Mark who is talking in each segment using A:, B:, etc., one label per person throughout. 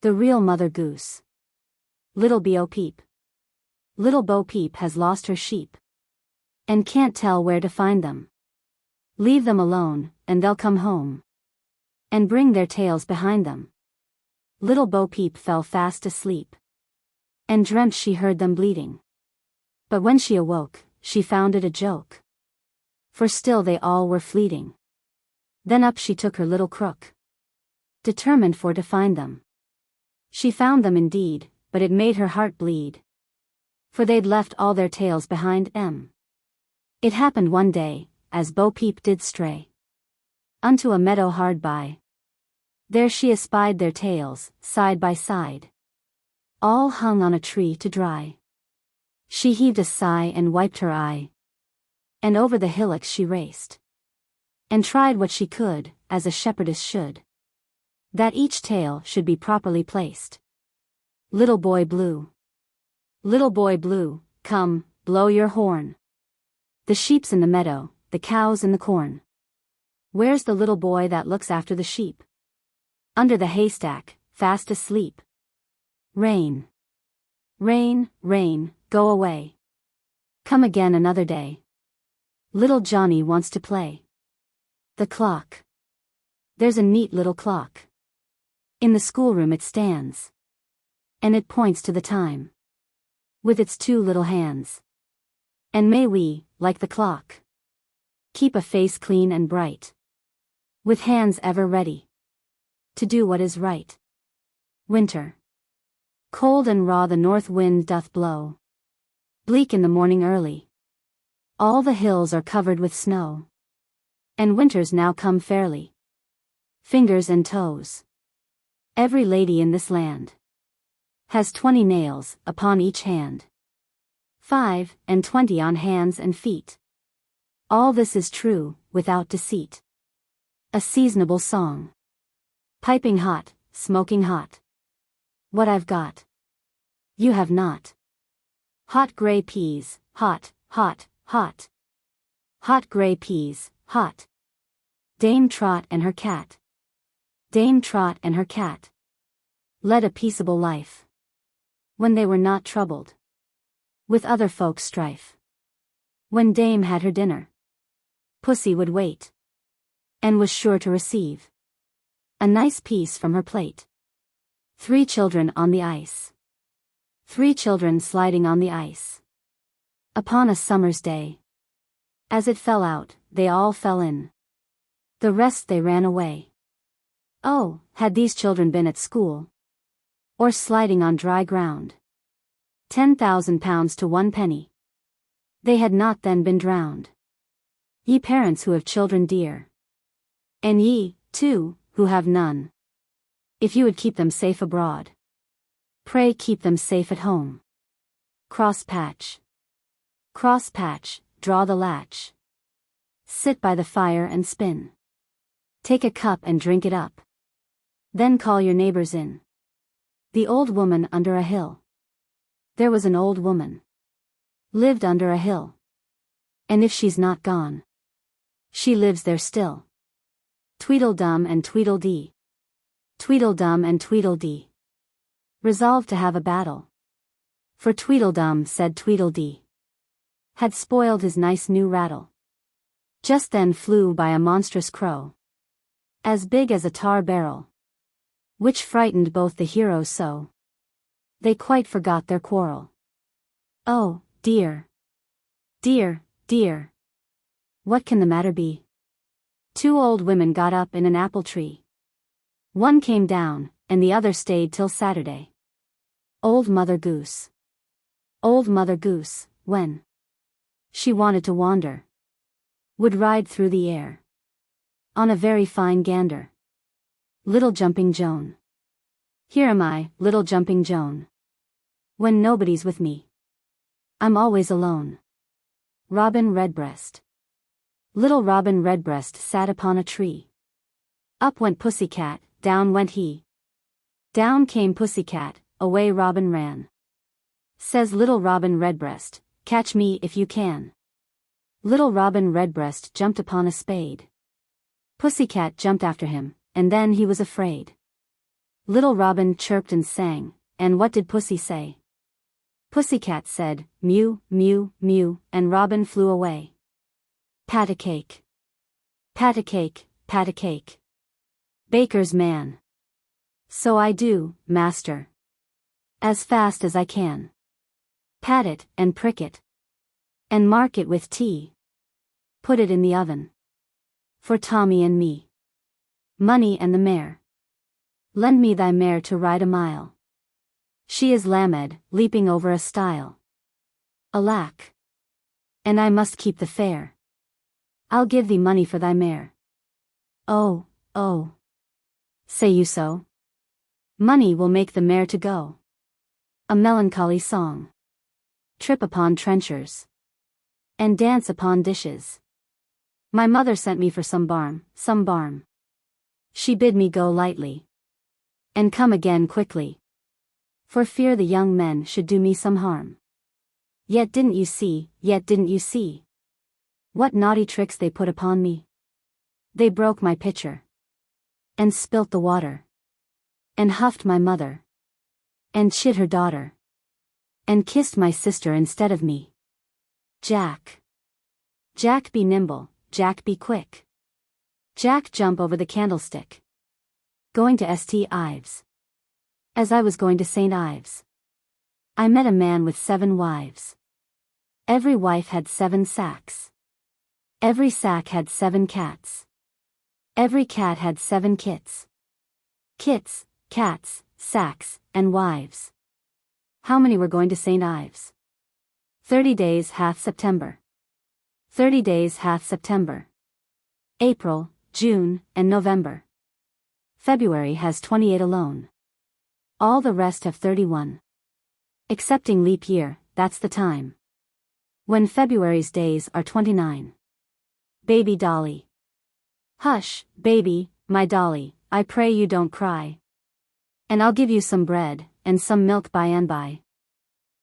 A: The Real Mother Goose. Little Bo-Peep. Little Bo-Peep has lost her sheep, and can't tell where to find them. Leave them alone, and they'll come home, and bring their tails behind them. Little Bo-Peep fell fast asleep, and dreamt she heard them bleating. But when she awoke, she found it a joke, for still they all were fleeting. Then up she took her little crook, determined for to find them. She found them indeed, but it made her heart bleed, for they'd left all their tails behind them. It happened one day, as Bo-Peep did stray unto a meadow hard by. There she espied their tails, side by side, all hung on a tree to dry. She heaved a sigh and wiped her eye, and over the hillocks she raced, and tried what she could, as a shepherdess should, that each tail should be properly placed. Little Boy Blue. Little Boy Blue, come, blow your horn. The sheep's in the meadow, the cow's in the corn. Where's the little boy that looks after the sheep? Under the haystack, fast asleep. Rain. Rain, rain, go away. Come again another day. Little Johnny wants to play. The clock. There's a neat little clock. In the schoolroom it stands, and it points to the time, with its two little hands. And may we, like the clock, keep a face clean and bright, with hands ever ready to do what is right. Winter. Cold and raw the north wind doth blow, bleak in the morning early. All the hills are covered with snow, and winter's now come fairly. Fingers and toes. Every lady in this land has 20 nails upon each hand, 5 and 20 on hands and feet. All this is true, without deceit. A seasonable song. Piping hot, smoking hot. What I've got, you have not. Hot gray peas, hot, hot, hot. Hot gray peas, hot. Dame Trot and her cat. Dame Trot and her cat led a peaceable life, when they were not troubled with other folks' strife. When Dame had her dinner, Pussy would wait, and was sure to receive a nice piece from her plate. 3 children on the ice. 3 children sliding on the ice. Upon a summer's day. As it fell out, they all fell in. The rest they ran away. Oh, had these children been at school, or sliding on dry ground, 10,000 pounds to 1 penny, they had not then been drowned. Ye parents who have children dear, and ye, too, who have none, if you would keep them safe abroad, pray keep them safe at home. Cross patch. Cross patch, draw the latch. Sit by the fire and spin. Take a cup and drink it up. Then call your neighbors in. The old woman under a hill. There was an old woman lived under a hill, and if she's not gone, she lives there still. Tweedle-Dum and Tweedle-Dee. Tweedle-Dum and Tweedle-Dee resolved to have a battle, for Tweedle-Dum said Tweedle-Dee had spoiled his nice new rattle. Just then flew by a monstrous crow, as big as a tar barrel, which frightened both the heroes so they quite forgot their quarrel. Oh, dear, dear, dear, what can the matter be? 2 old women got up in an apple tree. One came down, and the other stayed till Saturday. Old Mother Goose. Old Mother Goose, when she wanted to wander, would ride through the air on a very fine gander. Little Jumping Joan. Here am I, little Jumping Joan, when nobody's with me. I'm always alone. Robin Redbreast. Little Robin Redbreast sat upon a tree. Up went Pussycat, down went he. Down came Pussycat, away Robin ran. Says little Robin Redbreast, catch me if you can. Little Robin Redbreast jumped upon a spade. Pussycat jumped after him, and then he was afraid. Little Robin chirped and sang, and what did Pussy say? Pussycat said, mew, mew, mew, and Robin flew away. Pat-a-cake. Pat-a-cake, pat-a-cake. Baker's man. So I do, master. As fast as I can. Pat it, and prick it. And mark it with T. Put it in the oven. For Tommy and me. Money and the mare. Lend me thy mare to ride a mile. She is lamed, leaping over a stile. Alack! And I must keep the fare. I'll give thee money for thy mare. Oh, oh. Say you so? Money will make the mare to go. A melancholy song. Trip upon trenchers. And dance upon dishes. My mother sent me for some barm. She bid me go lightly. And come again quickly. For fear the young men should do me some harm. Yet didn't you see? What naughty tricks they put upon me? They broke my pitcher. And spilt the water. And huffed my mother. And chid her daughter. And kissed my sister instead of me. Jack. Jack be nimble, Jack be quick. Jack jump over the candlestick. Going to St. Ives. As I was going to St. Ives. I met a man with 7 wives. Every wife had 7 sacks. Every sack had 7 cats. Every cat had 7 kits. Kits, cats, sacks, and wives. How many were going to St. Ives? 30 days hath September. 30 days hath September. April, June, and November. February has 28 alone. All the rest have 31. Excepting leap year, that's the time. When February's days are 29. Baby Dolly. Hush, baby, my dolly, I pray you don't cry. And I'll give you some bread, and some milk by and by.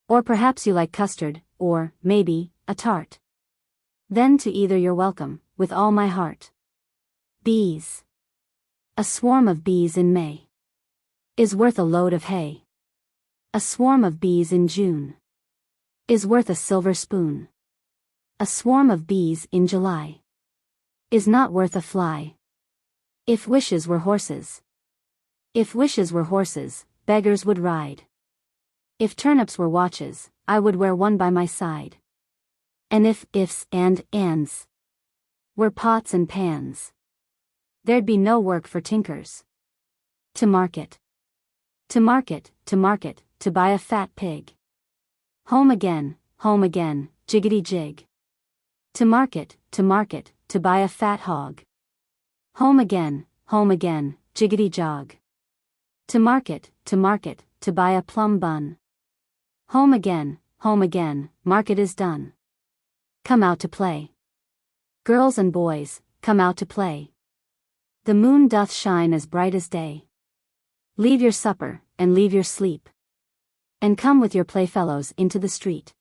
A: Or perhaps you like custard, or, maybe, a tart. Then to either you're welcome, with all my heart. Bees. A swarm of bees in May is worth a load of hay. A swarm of bees in June is worth a silver spoon. A swarm of bees in July is not worth a fly. If wishes were horses. If wishes were horses, beggars would ride. If turnips were watches, I would wear one by my side. And if ifs and ands were pots and pans, there'd be no work for tinkers. To market. To market, to market, to buy a fat pig. Home again, jiggity jig. To market, to buy a fat hog. Home again, jiggity jog. To market, to buy a plum bun. Home again, market is done. Come out to play. Girls and boys, come out to play. The moon doth shine as bright as day. Leave your supper, and leave your sleep. And come with your playfellows into the street.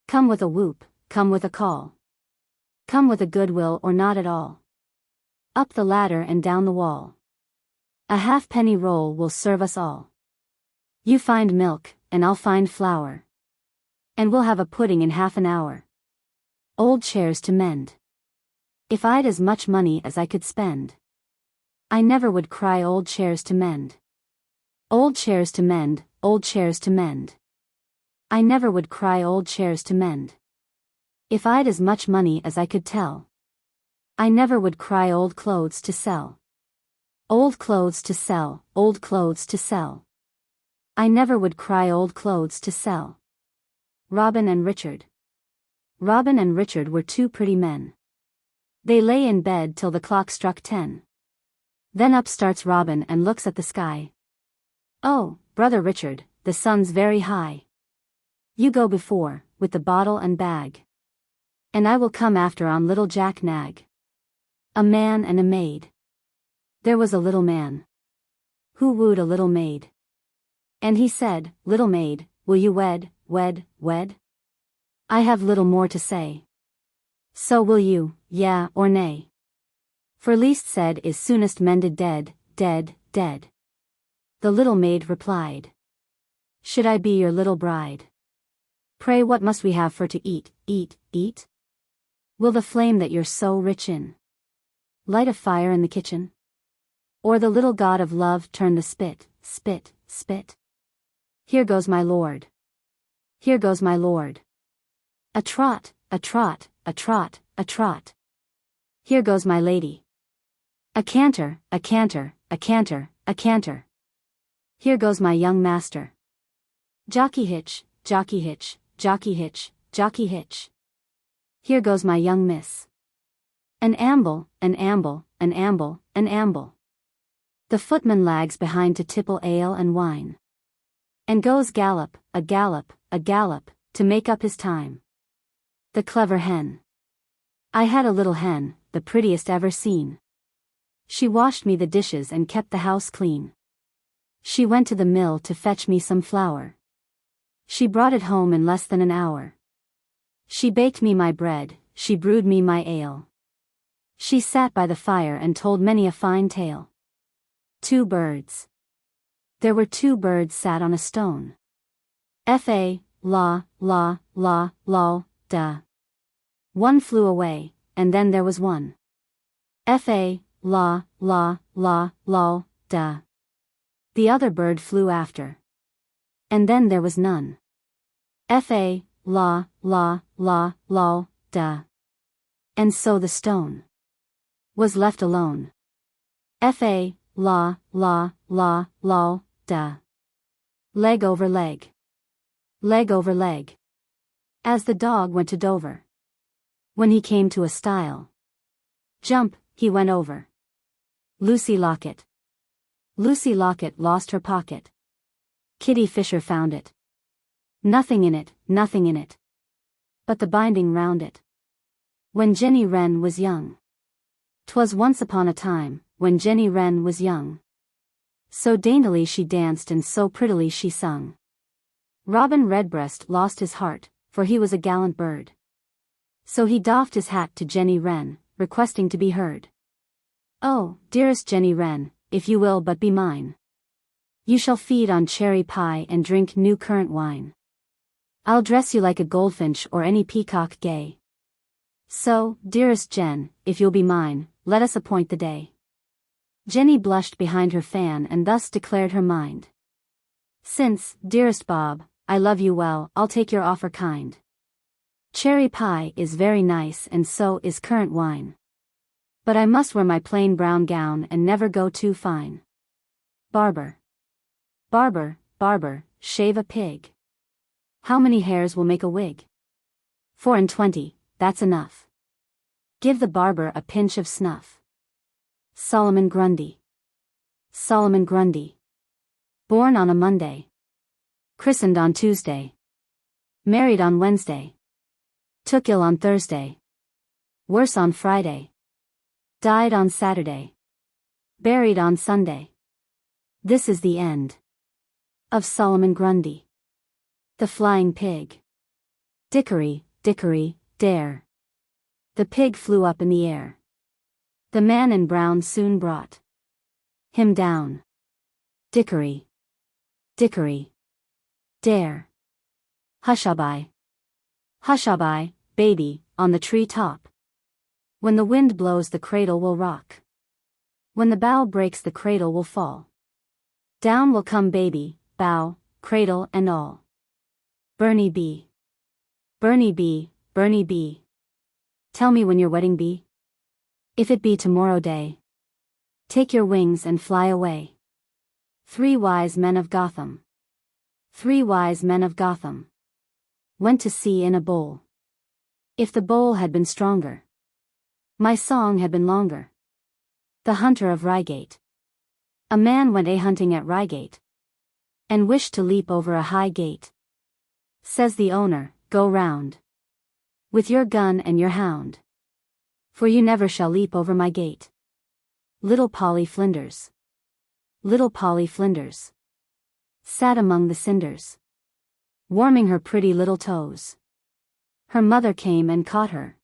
A: Come with a whoop, come with a call. Come with a goodwill or not at all. Up the ladder and down the wall. A halfpenny roll will serve us all. You find milk, and I'll find flour. And we'll have a pudding in half an hour. Old chairs to mend. If I'd as much money as I could spend, I never would cry old chairs to mend. Old chairs to mend, old chairs to mend. I never would cry old chairs to mend. If I'd as much money as I could tell, I never would cry old clothes to sell. Old clothes to sell, old clothes to sell. I never would cry old clothes to sell. Robin and Richard. Robin and Richard were 2 pretty men. They lay in bed till the clock struck 10. Then up starts Robin and looks at the sky. Oh, brother Richard, the sun's very high. You go before, with the bottle and bag. And I will come after on little Jack Nag. A man and a maid. There was a little man who wooed a little maid. And he said, little maid, will you wed? I have little more to say. So will you, yeah or nay? For least said is soonest mended dead. The little maid replied, should I be your little bride? Pray what must we have for to eat, eat, eat? Will the flame that you're so rich in light a fire in the kitchen? Or the little god of love turn the spit, spit, spit? Here goes my lord. Here goes my lord. A trot, a trot, a trot, a trot. Here goes my lady. A canter, a canter, a canter, a canter. Here goes my young master. Jockey hitch, jockey hitch, jockey hitch, jockey hitch. Here goes my young miss. An amble, an amble, an amble, an amble. The footman lags behind to tipple ale and wine, and goes gallop, a gallop, a gallop, to make up his time. The clever hen. I had a little hen, the prettiest ever seen. She washed me the dishes and kept the house clean. She went to the mill to fetch me some flour. She brought it home in less than an hour. She baked me my bread, she brewed me my ale. She sat by the fire and told many a fine tale. Two birds. There were two birds sat on a stone. F-A, la, la, la, lol, da. One flew away, and then there was one. F-A, la, la, la, lol, da. The other bird flew after. And then there was none. F-A, la, la, la, lol, da. And so the stone was left alone. F-A, la, la, la, lol, da. Leg over leg. Leg over leg. As the dog went to Dover. When he came to a stile. Jump, he went over. Lucy Locket. Lucy Locket lost her pocket. Kitty Fisher found it. Nothing in it, nothing in it. But the binding round it. When Jenny Wren was young. 'Twas once upon a time, when Jenny Wren was young. So daintily she danced and so prettily she sung. Robin Redbreast lost his heart, for he was a gallant bird. So he doffed his hat to Jenny Wren, requesting to be heard. Oh, dearest Jenny Wren, if you will but be mine, you shall feed on cherry pie and drink new currant wine. I'll dress you like a goldfinch or any peacock gay. So, dearest Jen, if you'll be mine, let us appoint the day. Jenny blushed behind her fan and thus declared her mind. Since, dearest Bob, I love you well, I'll take your offer kind. Cherry pie is very nice and so is currant wine. But I must wear my plain brown gown and never go too fine. Barber. Barber, barber, shave a pig. How many hairs will make a wig? 4 and 20, that's enough. Give the barber a pinch of snuff. Solomon Grundy. Solomon Grundy. Born on a Monday. Christened on Tuesday. Married on Wednesday. Took ill on Thursday. Worse on Friday. Died on Saturday. Buried on Sunday. This is the end of Solomon Grundy. The Flying Pig. Dickory, dickory, dare. The pig flew up in the air. The man in brown soon brought him down. Dickory, dickory, dare. Hushaby. Hushaby, baby, on the tree top. When the wind blows the cradle will rock. When the bough breaks the cradle will fall. Down will come baby, bough, cradle and all. Burnie bee. Burnie bee, Burnie bee. Tell me when your wedding be? If it be tomorrow day. Take your wings and fly away. 3 wise men of Gotham. 3 wise men of Gotham. Went to sea in a bowl. If the bowl had been stronger, my song had been longer. The hunter of Reigate. A man went a-hunting at Reigate, and wished to leap over a high gate. Says the owner, go round with your gun and your hound, for you never shall leap over my gate. Little Polly Flinders. Little Polly Flinders sat among the cinders, warming her pretty little toes. Her mother came and caught her,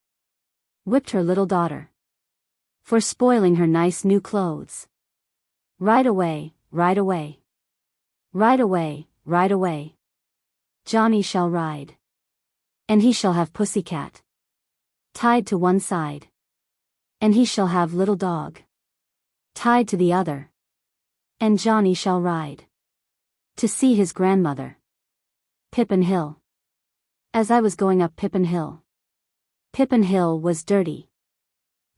A: whipped her little daughter for spoiling her nice new clothes. Ride away, ride away. Ride away, ride away. Johnny shall ride. And he shall have pussycat tied to one side. And he shall have little dog tied to the other. And Johnny shall ride to see his grandmother. Pippin Hill. As I was going up Pippin Hill. Pippin Hill was dirty.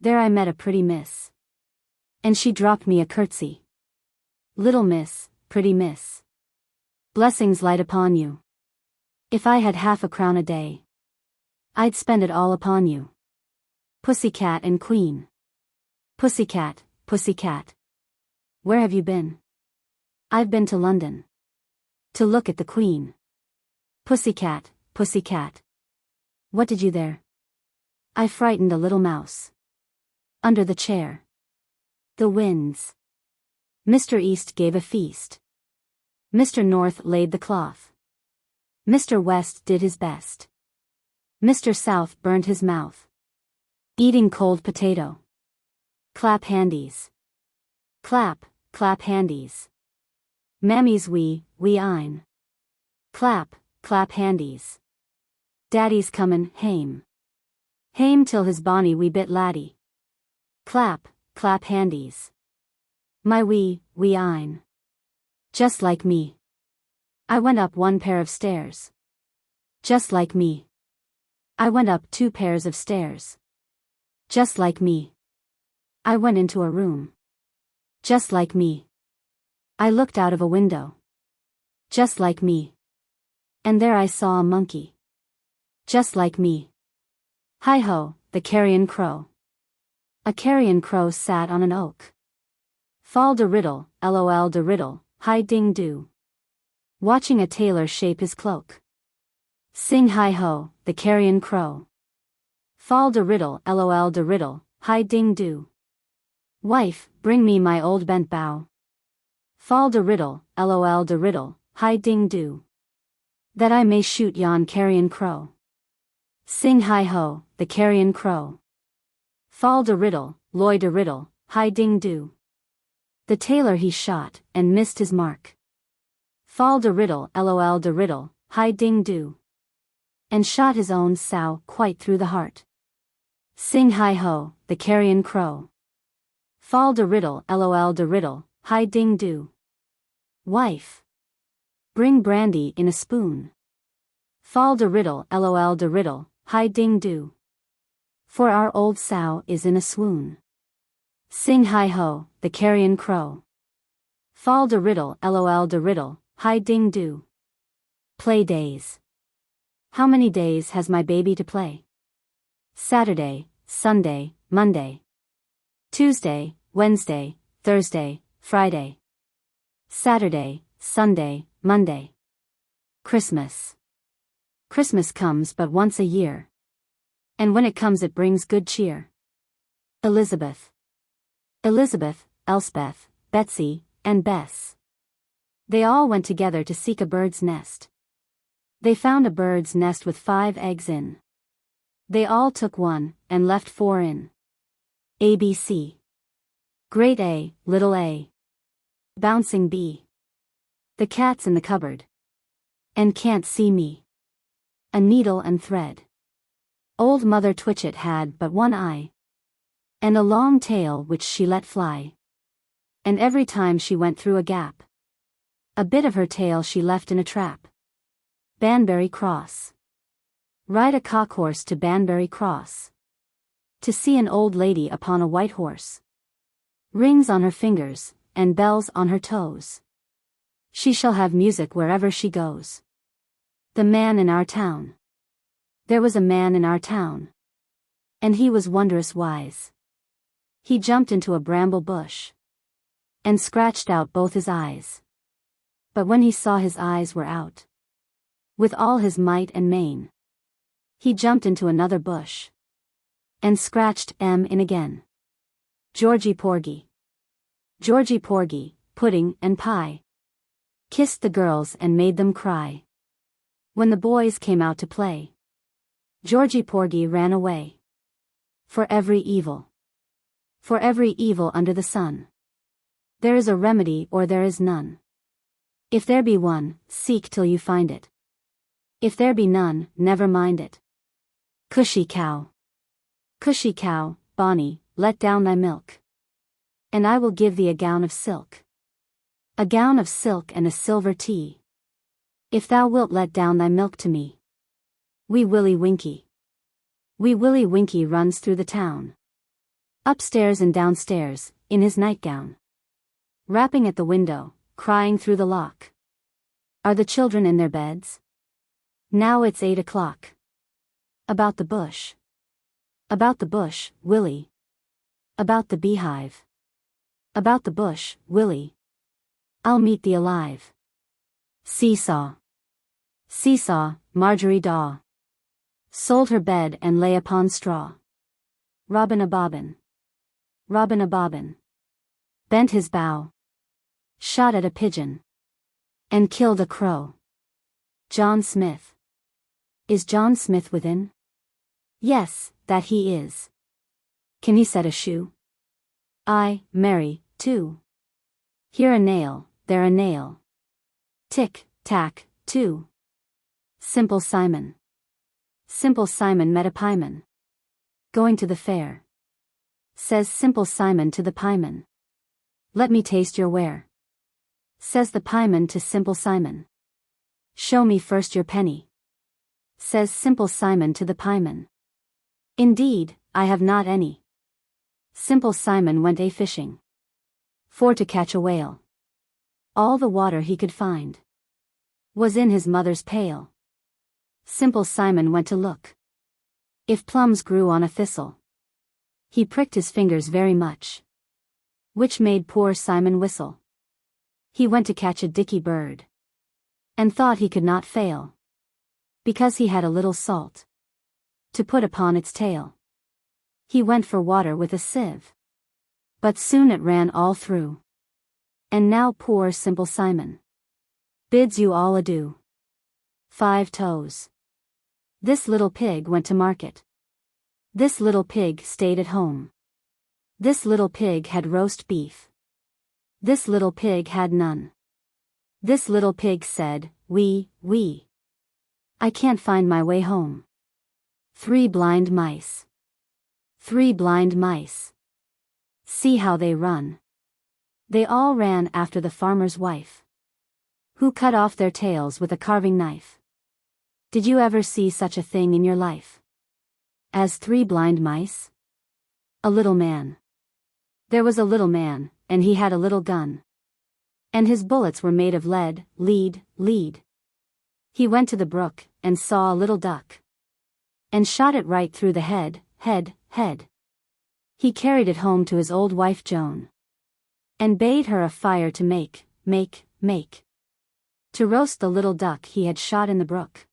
A: There I met a pretty miss. And she dropped me a curtsy. Little miss, pretty miss. Blessings light upon you. If I had half a crown a day, I'd spend it all upon you. Pussycat and Queen. Pussycat, pussycat. Where have you been? I've been to London. To look at the Queen. Pussycat, pussycat. What did you there? I frightened a little mouse. Under the chair. The winds. Mr. East gave a feast. Mr. North laid the cloth. Mr. West did his best. Mr. South burned his mouth. Eating cold potato. Clap handies. Clap, clap handies. Mammies we ein. Clap, clap handies. Daddy's comin' hame. Hame till his bonny wee bit laddie. Clap, clap handies. My wee ein. Just like me. I went up one pair of stairs. Just like me. I went up 2 pairs of stairs. Just like me. I went into a room. Just like me. I looked out of a window. Just like me. And there I saw a monkey. Just like me. Hi-ho, the carrion crow. A carrion crow sat on an oak. Fall de riddle, lol de riddle, hi ding do. Watching a tailor shape his cloak. Sing hi-ho, the carrion crow. Fall de riddle, lol de riddle, hi ding do. Wife, bring me my old bent bow. Fall de riddle, lol de riddle, hi ding do. That I may shoot yon carrion crow. Sing hi-ho, the carrion crow. Fall de riddle, loy de riddle, hi ding do. The tailor he shot, and missed his mark. Fall de riddle, lol de riddle, hi ding do. And shot his own sow quite through the heart. Sing hi-ho, the carrion crow. Fall de riddle, lol de riddle, hi ding do. Wife. Bring brandy in a spoon. Fall de riddle, lol de riddle, hi ding do. For our old sow is in a swoon. Sing hi-ho, the carrion crow. Fall de riddle, lol de riddle, hi ding do. Play days. How many days has my baby to play? Saturday, Sunday, Monday. Tuesday, Wednesday, Thursday, Friday. Saturday, Sunday, Monday. Christmas. Christmas comes but once a year. And when it comes it brings good cheer. Elizabeth. Elizabeth, Elspeth, Betsy, and Bess. They all went together to seek a bird's nest. They found a bird's nest with 5 eggs in. They all took 1, and left 4 in. ABC. Great A, little a. Bouncing B. The cat's in the cupboard. And can't see me. A needle and thread. Old Mother Twitchit had but 1 eye. And a long tail which she let fly. And every time she went through a gap, a bit of her tail she left in a trap. Banbury Cross. Ride a cock horse to Banbury Cross. To see an old lady upon a white horse. Rings on her fingers, and bells on her toes. She shall have music wherever she goes. The man in our town. There was a man in our town. And he was wondrous wise. He jumped into a bramble bush. And scratched out both his eyes. But when he saw his eyes were out, with all his might and main, he jumped into another bush. And scratched M in again. Georgy Porgy. Georgy Porgy, pudding and pie. Kissed the girls and made them cry. When the boys came out to play, Georgy Porgy ran away. For every evil. For every evil under the sun. There is a remedy or there is none. If there be one, seek till you find it. If there be none, never mind it. Cushy cow. Cushy cow, bonny, let down thy milk. And I will give thee a gown of silk. A gown of silk and a silver tea. If thou wilt let down thy milk to me. Wee Willie Winkie. Wee Willie Winkie runs through the town. Upstairs and downstairs, in his nightgown. Rapping at the window, crying through the lock. Are the children in their beds? Now it's 8 o'clock. About the bush. About the bush, Willie. About the beehive. About the bush, Willie. I'll meet thee alive. Seesaw. Seesaw, Marjorie Daw. Sold her bed and lay upon straw. Robin-A-Bobbin. Robin-A-Bobbin. Bent his bow. Shot at a pigeon. And killed a crow. John Smith. Is John Smith within? Yes, that he is. Can he set a shoe? Aye, marry, too. Here a nail, there a nail. Tick, tack, too. Simple Simon. Simple Simon met a pieman. Going to the fair. Says Simple Simon to the pieman. Let me taste your ware. Says the pieman to Simple Simon. Show me first your penny. Says Simple Simon to the pieman. Indeed, I have not any. Simple Simon went a-fishing. For to catch a whale. All the water he could find was in his mother's pail. Simple Simon went to look if plums grew on a thistle. He pricked his fingers very much, which made poor Simon whistle. He went to catch a dicky bird, and thought he could not fail, because he had a little salt to put upon its tail. He went for water with a sieve, but soon it ran all through. And now poor Simple Simon bids you all adieu. 5 toes. This little pig went to market. This little pig stayed at home. This little pig had roast beef. This little pig had none. This little pig said, wee, wee. I can't find my way home. 3 blind mice. 3 blind mice. See how they run. They all ran after the farmer's wife, who cut off their tails with a carving knife. Did you ever see such a thing in your life as 3 blind mice? A little man. There was a little man, and he had a little gun. And his bullets were made of lead, lead. He went to the brook, and saw a little duck, and shot it right through the head. He carried it home to his old wife Joan, and bade her a fire to make, to roast the little duck he had shot in the brook.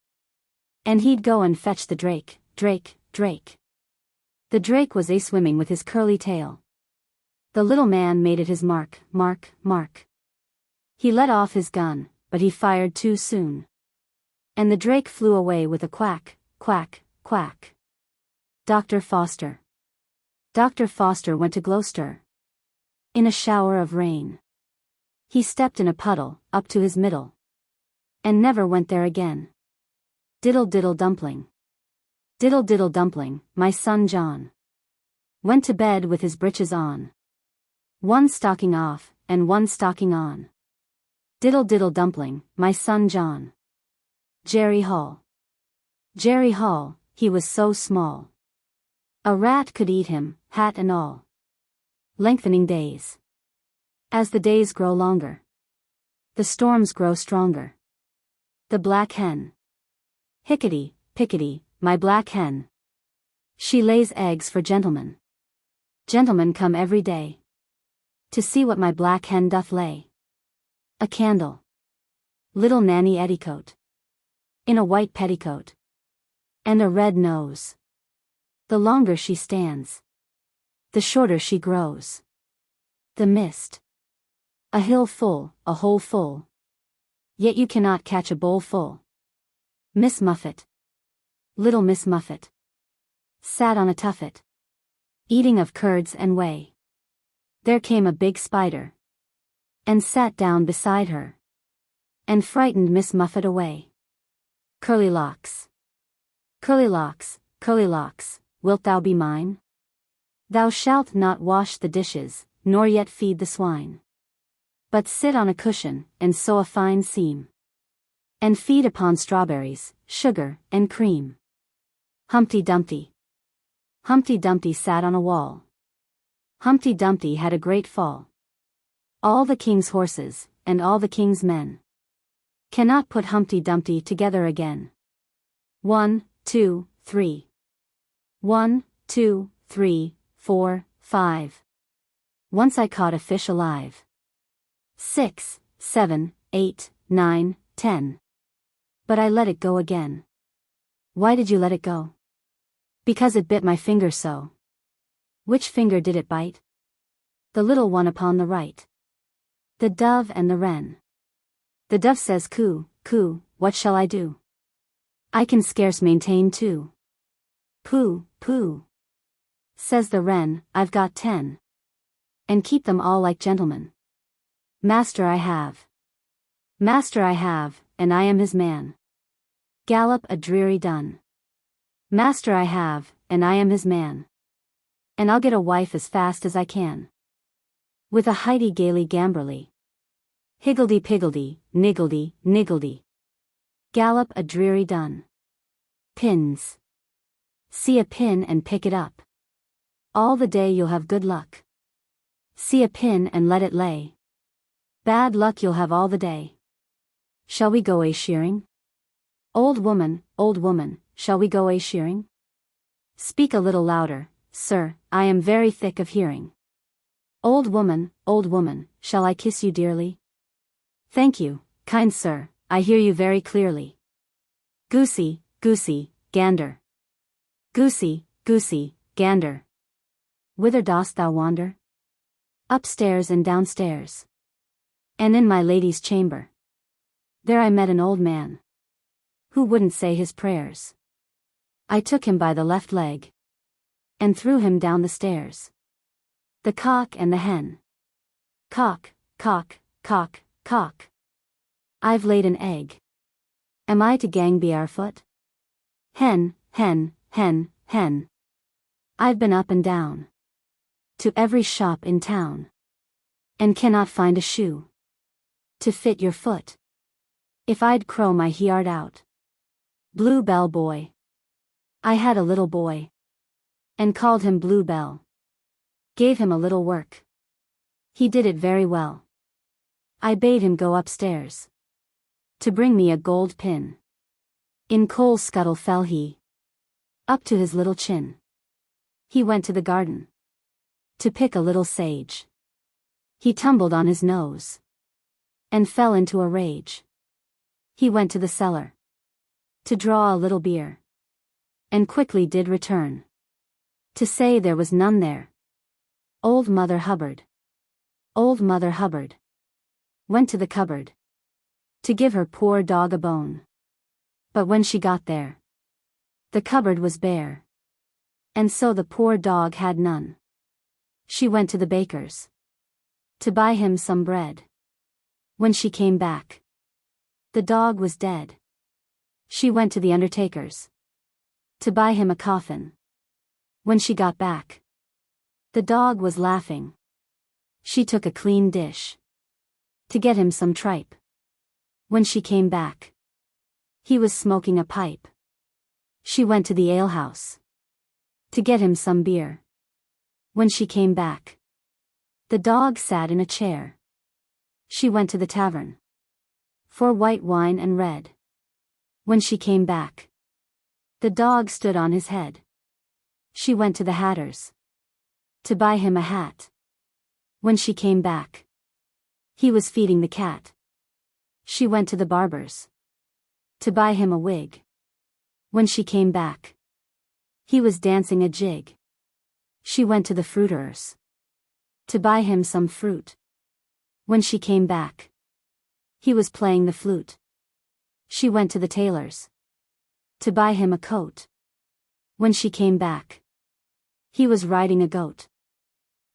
A: And he'd go and fetch the drake. The drake was a-swimming with his curly tail. The little man made it his mark. He let off his gun, but he fired too soon. And the drake flew away with a quack. Dr. Foster. Dr. Foster went to Gloucester. In a shower of rain. He stepped in a puddle, up to his middle. And never went there again. Diddle diddle dumpling. Diddle diddle dumpling, my son John went to bed with his breeches on. 1 stocking off, and 1 stocking on. Diddle diddle dumpling, my son John. Jerry Hall. Jerry Hall, he was so small. A rat could eat him, hat and all. Lengthening days. As the days grow longer, the storms grow stronger. The black hen. Hickety, pickety, my black hen. She lays eggs for gentlemen. Gentlemen come every day to see what my black hen doth lay. A candle. Little Nanny Etticoat. In a white petticoat. And a red nose. The longer she stands, the shorter she grows. The mist. A hill full, a hole full. Yet you cannot catch a bowl full. Miss Muffet. Little Miss Muffet sat on a tuffet, eating of curds and whey. There came a big spider, and sat down beside her. and frightened Miss Muffet away. Curly locks, curly locks, curly locks, wilt thou be mine? Thou shalt not wash the dishes, nor yet feed the swine, but sit on a cushion, and sew a fine seam, and feed upon strawberries, sugar, and cream. Humpty Dumpty. Humpty Dumpty sat on a wall. Humpty Dumpty had a great fall. All the king's horses, and all the king's men, cannot put Humpty Dumpty together again. 1, 2, 3. 1, 2, 3, 4, 5. Once I caught a fish alive. 6, 7, 8, 9, 10. But I let it go again. Why did you let it go? Because it bit my finger so. Which finger did it bite? The little one upon the right. The dove and the wren. The dove says coo, coo, what shall I do? I can scarce maintain two. Pooh, pooh. Says the wren, I've got 10. And keep them all like gentlemen. Master I have. Master I have, and I am his man. Gallop a dreary dun. Master I have, and I am his man. And I'll get a wife as fast as I can. With a highty gaily gamberly. Higgledy-piggledy, niggledy, niggledy. Gallop a dreary dun. Pins. See a pin and pick it up. All the day you'll have good luck. See a pin and let it lay. Bad luck you'll have all the day. Shall we go a-shearing? Old woman, shall we go a-shearing? Speak a little louder, sir, I am very thick of hearing. Old woman, shall I kiss you dearly? Thank you, kind sir, I hear you very clearly. Goosey, goosey, gander. Goosey, goosey, gander. Whither dost thou wander? Upstairs and downstairs. And in my lady's chamber. There I met an old man, who wouldn't say his prayers. I took him by the left leg, and threw him down the stairs. The cock and the hen. Cock, cock, cock, cock. I've laid an egg. Am I to gang barefoot? Hen, hen, hen, hen. I've been up and down to every shop in town, and cannot find a shoe to fit your foot. If I'd crow my heart out. Bluebell boy. I had a little boy, and called him Bluebell. Gave him a little work. He did it very well. I bade him go upstairs to bring me a gold pin. In coal scuttle fell he, up to his little chin. He went to the garden to pick a little sage. He tumbled on his nose and fell into a rage. He went to the cellar to draw a little beer, and quickly did return to say there was none there. Old Mother Hubbard. Old Mother Hubbard went to the cupboard to give her poor dog a bone. But when she got there, the cupboard was bare, and so the poor dog had none. She went to the baker's to buy him some bread. When she came back, the dog was dead. She went to the undertaker's to buy him a coffin. When she got back, the dog was laughing. She took a clean dish to get him some tripe. When she came back, he was smoking a pipe. She went to the alehouse to get him some beer. When she came back, the dog sat in a chair. She went to the tavern for white wine and red. When she came back, the dog stood on his head. She went to the hatter's to buy him a hat. When she came back, he was feeding the cat. She went to the barber's to buy him a wig. When she came back, he was dancing a jig. She went to the fruiterer's to buy him some fruit. When she came back, he was playing the flute. She went to the tailor's to buy him a coat. When she came back, he was riding a goat.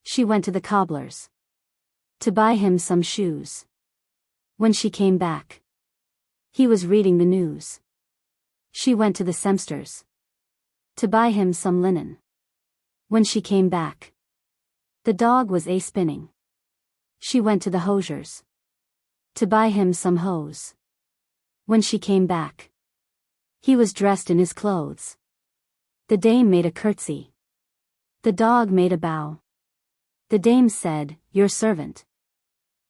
A: She went to the cobbler's to buy him some shoes. When she came back, He was reading the news. She went to the seamster's to buy him some linen. When she came back, the dog was spinning. She went to the hosier's to buy him some hose. When she came back, he was dressed in his clothes. The dame made a curtsy. The dog made a bow. The dame said, "Your servant."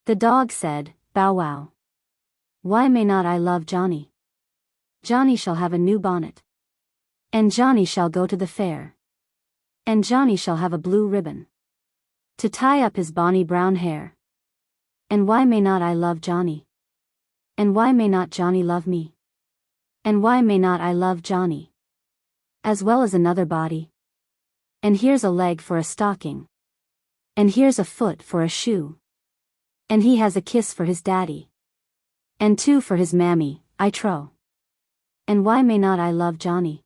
A: The dog said, "Bow wow. Why may not I love Johnny? Johnny shall have a new bonnet. And Johnny shall go to the fair. And Johnny shall have a blue ribbon to tie up his bonny brown hair. And why may not I love Johnny? And why may not Johnny love me? And why may not I love Johnny as well as another body? And here's a leg for a stocking. And here's a foot for a shoe. And he has a kiss for his daddy. And two for his mammy, I trow. And why may not I love Johnny?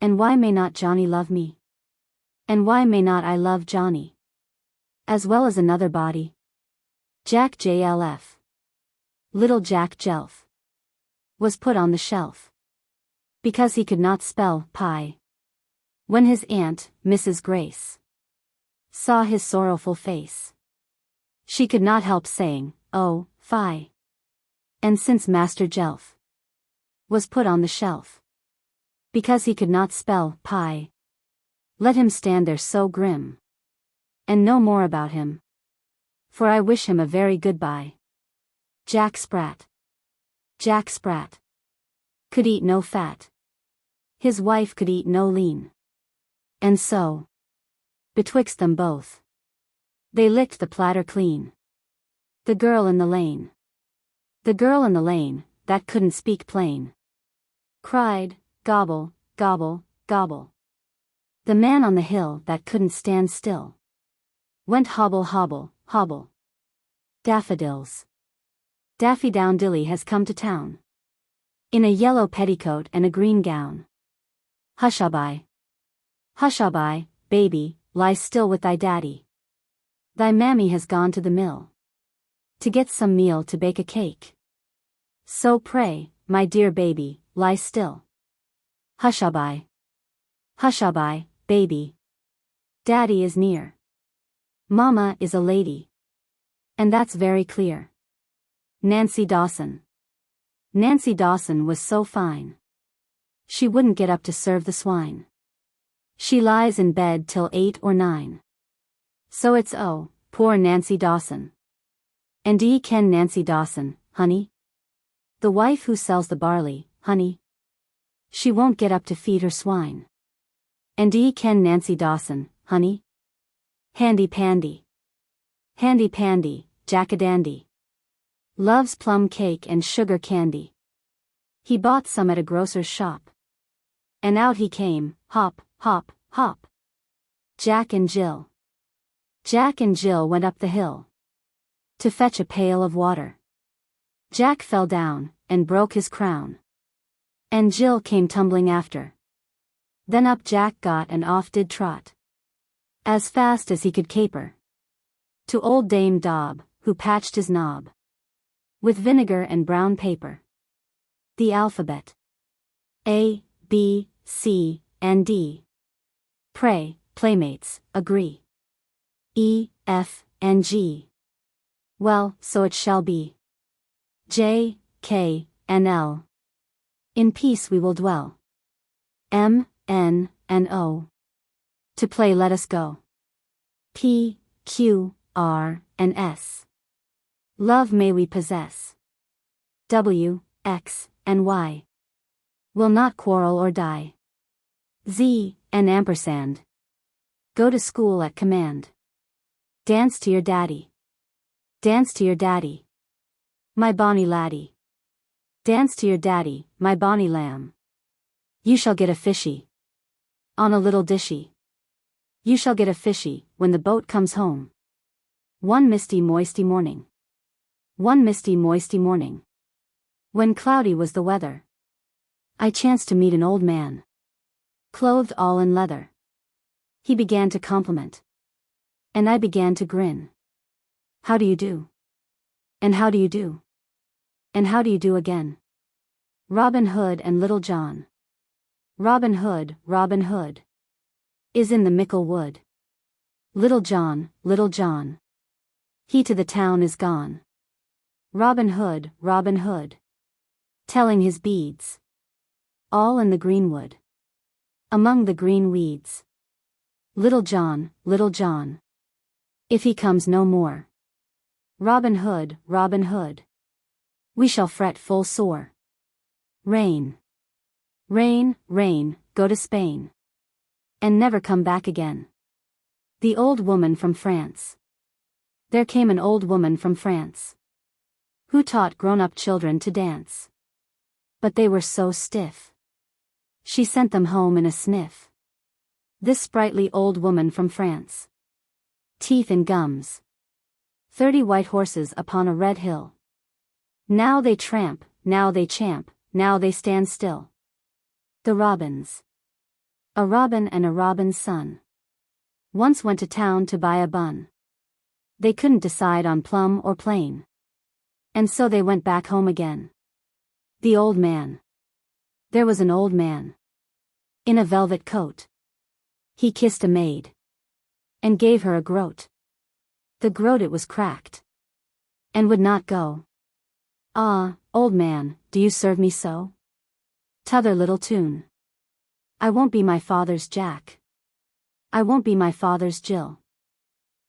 A: And why may not Johnny love me? And why may not I love Johnny as well as another body? Jack JLF. Little Jack Jelf was put on the shelf because he could not spell pie. When his aunt, Mrs. Grace, saw his sorrowful face, she could not help saying, "Oh, fie." And since Master Jelf was put on the shelf because he could not spell pie, let him stand there so grim, and no more about him, for I wish him a very goodbye. Jack Sprat. Jack Sprat could eat no fat. His wife could eat no lean. And so, betwixt them both, they licked the platter clean. The girl in the lane. The girl in the lane, that couldn't speak plain, cried, "Gobble, gobble, gobble." The man on the hill that couldn't stand still went hobble, hobble, hobble. Daffodils. Daffy-down-dilly has come to town in a yellow petticoat and a green gown. Hush-a-bye. Hush-a-bye, baby, lie still with thy daddy. Thy mammy has gone to the mill to get some meal to bake a cake. So pray, my dear baby, lie still. Hush-a-bye. Hush-a-bye, baby. Daddy is near. Mama is a lady. And that's very clear. Nancy Dawson. Nancy Dawson was so fine. She wouldn't get up to serve the swine. She lies in bed till 8 or 9. So it's oh, poor Nancy Dawson. And ye ken Nancy Dawson, honey? The wife who sells the barley, honey? She won't get up to feed her swine. And ye ken Nancy Dawson, honey? Handy Pandy. Handy Pandy, Jack-a-dandy. Loves plum cake and sugar candy. He bought some at a grocer's shop. And out he came, hop, hop, hop. Jack and Jill. Jack and Jill went up the hill to fetch a pail of water. Jack fell down and broke his crown. And Jill came tumbling after. Then up Jack got and off did trot, as fast as he could caper, to old Dame Dob, who patched his knob with vinegar and brown paper. The alphabet. A, B, C, and D. Pray, playmates, agree. E, F, and G. Well, so it shall be. J, K, and L. In peace we will dwell. M, N, and O. To play let us go. P, Q, R, and S. Love may we possess. W, X, and Y. Will not quarrel or die. Z, and ampersand. Go to school at command. Dance to your daddy. Dance to your daddy. My bonny laddie. Dance to your daddy, my bonny lamb. You shall get a fishy on a little dishy. You shall get a fishy when the boat comes home. One misty moisty morning. One misty moisty morning, when cloudy was the weather, I chanced to meet an old man, clothed all in leather. He began to compliment, and I began to grin. How do you do? And how do you do? And how do you do again? Robin Hood and Little John. Robin Hood, is in the mickle wood. Little John, he to the town is gone. Robin Hood, telling his beads. All in the greenwood, among the green weeds. Little John, if he comes no more. Robin Hood, we shall fret full sore. Rain, go to Spain, and never come back again. The old woman from France. There came an old woman from France, who taught grown-up children to dance. But they were so stiff, she sent them home in a sniff. This sprightly old woman from France. Teeth and gums. 30 white horses upon a red hill. Now they tramp, now they champ, now they stand still. The robins. A robin and a robin's son once went to town to buy a bun. They couldn't decide on plum or plain, and so they went back home again. The old man. There was an old man in a velvet coat. He kissed a maid and gave her a groat. The groat it was cracked and would not go. Ah, old man, do you serve me so? T'other little tune. I won't be my father's Jack. I won't be my father's Jill.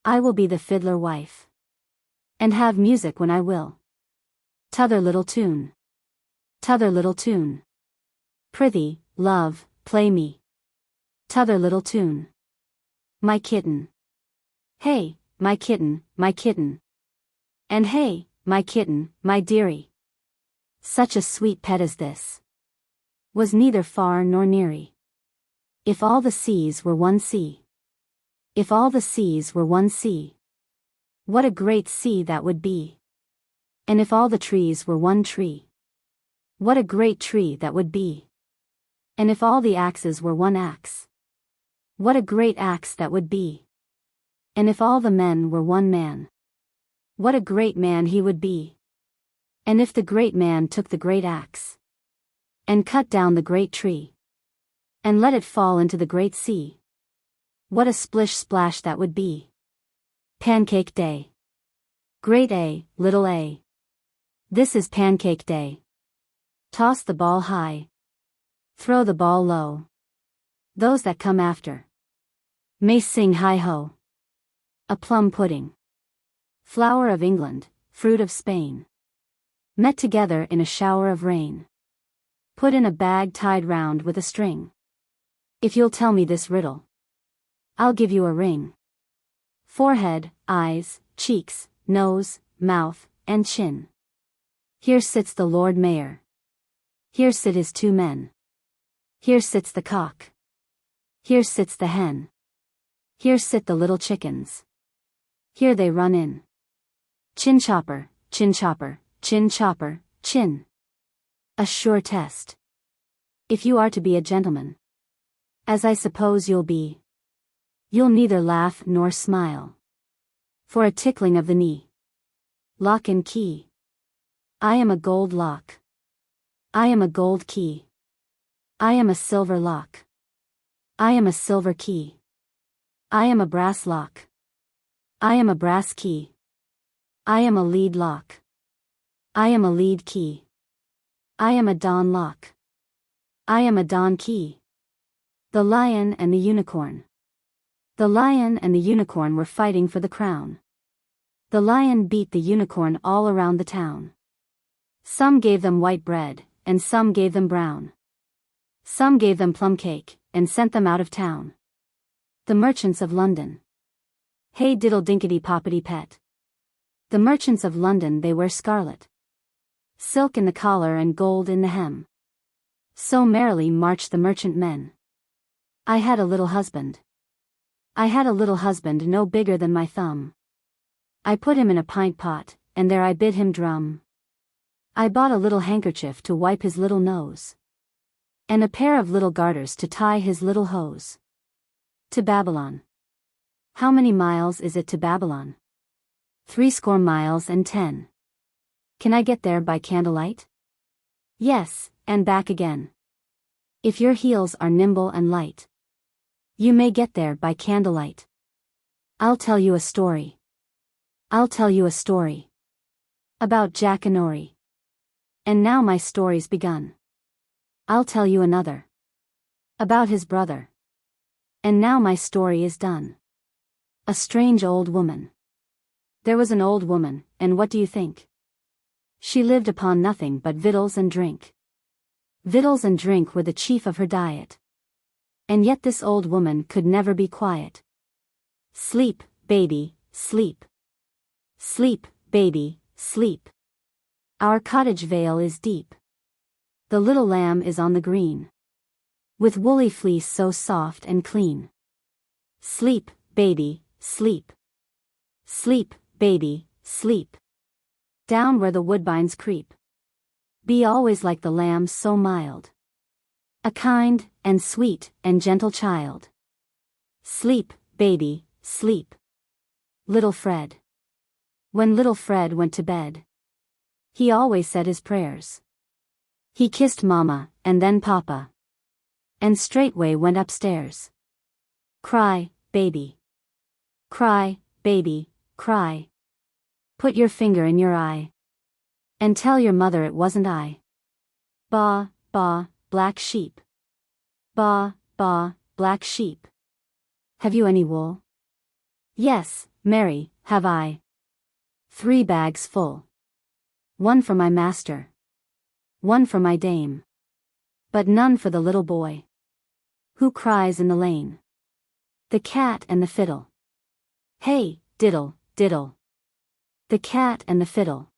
A: I will be the fiddler wife, and have music when I will. T'other little tune. T'other little tune. Prithee, love, play me. T'other little tune. My kitten. Hey, my kitten, my kitten. And hey, my kitten, my dearie. Such a sweet pet as this was neither far nor neary. If all the seas were one sea. If all the seas were one sea. What a great sea that would be. And if all the trees were one tree. What a great tree that would be. And if all the axes were one axe. What a great axe that would be. And if all the men were one man. What a great man he would be. And if the great man took the great axe and cut down the great tree and let it fall into the great sea. What a splish splash that would be. Pancake Day. Great A, little a. This is Pancake Day. Toss the ball high. Throw the ball low. Those that come after may sing HEIGH-HO. A plum pudding. Flower of England, fruit of Spain. Met together in a shower of rain. Put in a bag tied round with a string. If you'll tell me this riddle, I'll give you a ring. Forehead, eyes, cheeks, nose, mouth, and chin. Here sits the Lord Mayor. Here sit his 2 men. Here sits the cock. Here sits the hen. Here sit the little chickens. Here they run in. Chin chopper, chin chopper, chin chopper, chin. A sure test. If you are to be a gentleman, as I suppose you'll be, you'll neither laugh nor smile. For a tickling of the knee. Lock and key. I am a gold lock. I am a gold key. I am a silver lock. I am a silver key. I am a brass lock. I am a brass key. I am a lead lock. I am a lead key. I am a dawn lock. I am a dawn key. The Lion and the Unicorn. The lion and the unicorn were fighting for the crown. The lion beat the unicorn all around the town. Some gave them white bread, and some gave them brown. Some gave them plum cake, and sent them out of town. The merchants of London. Hey diddle dinkety poppity pet. The merchants of London, they wear scarlet silk in the collar and gold in the hem. So merrily marched the merchant men. I had a little husband. I had a little husband no bigger than my thumb. I put him in a pint pot, and there I bid him drum. I bought a little handkerchief to wipe his little nose, and a pair of little garters to tie his little hose. To Babylon. How many miles is it to Babylon? 60 miles and 10. Can I get there by candlelight? Yes, and back again. If your heels are nimble and light, you may get there by candlelight. I'll tell you a story. I'll tell you a story about Jack and Ori. And now my story's begun. I'll tell you another about his brother. And now my story is done. A strange old woman. There was an old woman, and what do you think? She lived upon nothing but victuals and drink. Victuals and drink were the chief of her diet. And yet this old woman could never be quiet. Sleep, baby, sleep. Sleep, baby, sleep. Our cottage vale is deep. The little lamb is on the green, with woolly fleece so soft and clean. Sleep, baby, sleep. Sleep, baby, sleep. Down where the woodbines creep. Be always like the lamb so mild. A kind, and sweet, and gentle child. Sleep, baby, sleep. Little Fred. When little Fred went to bed, he always said his prayers. He kissed Mama, and then Papa, and straightway went upstairs. Cry, baby. Cry, baby, cry. Put your finger in your eye, and tell your mother it wasn't I. Baa, baa, black sheep. Baa, baa, black sheep. Have you any wool? Yes, Mary, have I. 3 bags full. 1 for my master. 1 for my dame. But none for the little boy who cries in the lane. The cat and the fiddle. Hey, diddle, diddle. The cat and the fiddle.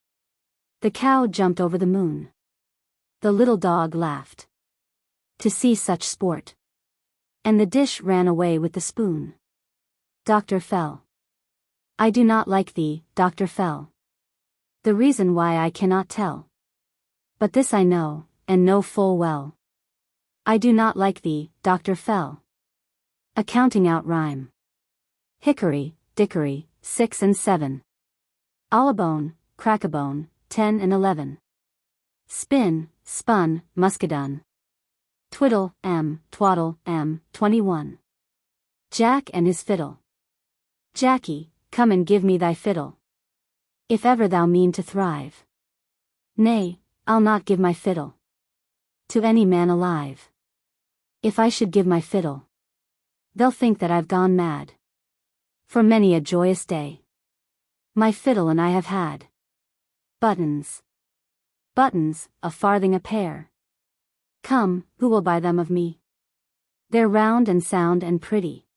A: The cow jumped over the moon. The little dog laughed to see such sport. And the dish ran away with the spoon. Dr. Fell. I do not like thee, Dr. Fell. The reason why I cannot tell. But this I know, and know full well. I do not like thee, Dr. Fell. A counting out rhyme. Hickory, dickory, 6 and 7. Allabone, crackabone, 10 and 11. Spin, spun, muscadine. Twiddle, twaddle, 21. Jack and his fiddle. Jacky, come and give me thy fiddle, if ever thou mean to thrive. Nay, I'll not give my fiddle to any man alive. If I should give my fiddle, they'll think that I've gone mad. For many a joyous day, my fiddle and I have had. Buttons. Buttons, a farthing a pair. Come, who will buy them of me? They're round and sound and pretty,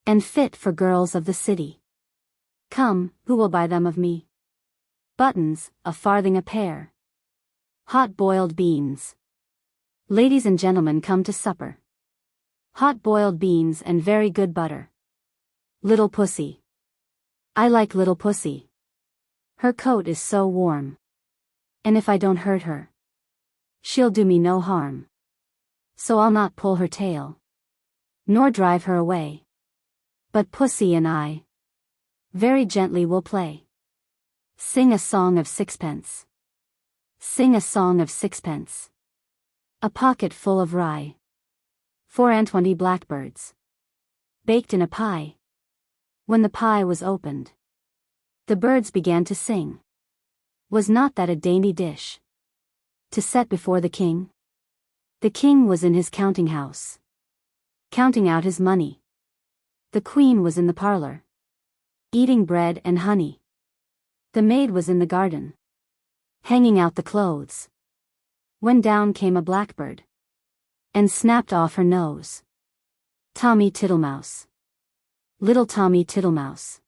A: and fit for girls of the city. Come, who will buy them of me? Buttons, a farthing a pair. Hot boiled beans. Ladies and gentlemen, come to supper. Hot boiled beans and very good butter. Little Pussy. I like little Pussy. Her coat is so warm. And if I don't hurt her, she'll do me no harm. So I'll not pull her tail, nor drive her away. But Pussy and I very gently will play. Sing a song of sixpence. Sing a song of sixpence. A pocket full of rye. 4 and 20 blackbirds baked in a pie. When the pie was opened, the birds began to sing. Was not that a dainty dish to set before the king? The king was in his counting house, counting out his money. The queen was in the parlor, eating bread and honey. The maid was in the garden, hanging out the clothes. When down came a blackbird and snapped off her nose. Tommy Tittlemouse. Little Tommy Tittlemouse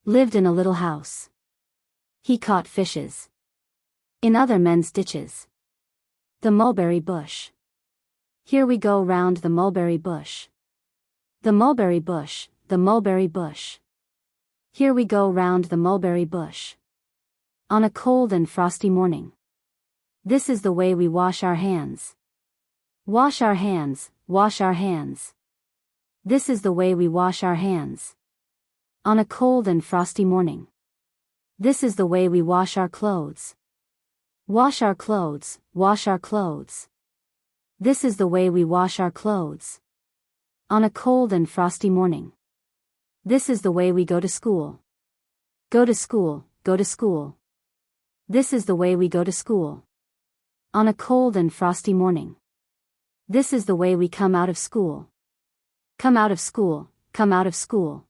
A: lived in a little house. He caught fishes in other men's ditches. The mulberry bush. Here we go round the mulberry bush. The mulberry bush, the mulberry bush. Here we go round the mulberry bush. On a cold and frosty morning. This is the way we wash our hands. Wash our hands, wash our hands. This is the way we wash our hands. On a cold and frosty morning. This is the way we wash our clothes. Wash our clothes, wash our clothes. This is the way we wash our clothes. On a cold and frosty morning. This is the way we go to school. Go to school, go to school. This is the way we go to school. On a cold and frosty morning. This is the way we come out of school. Come out of school, come out of school.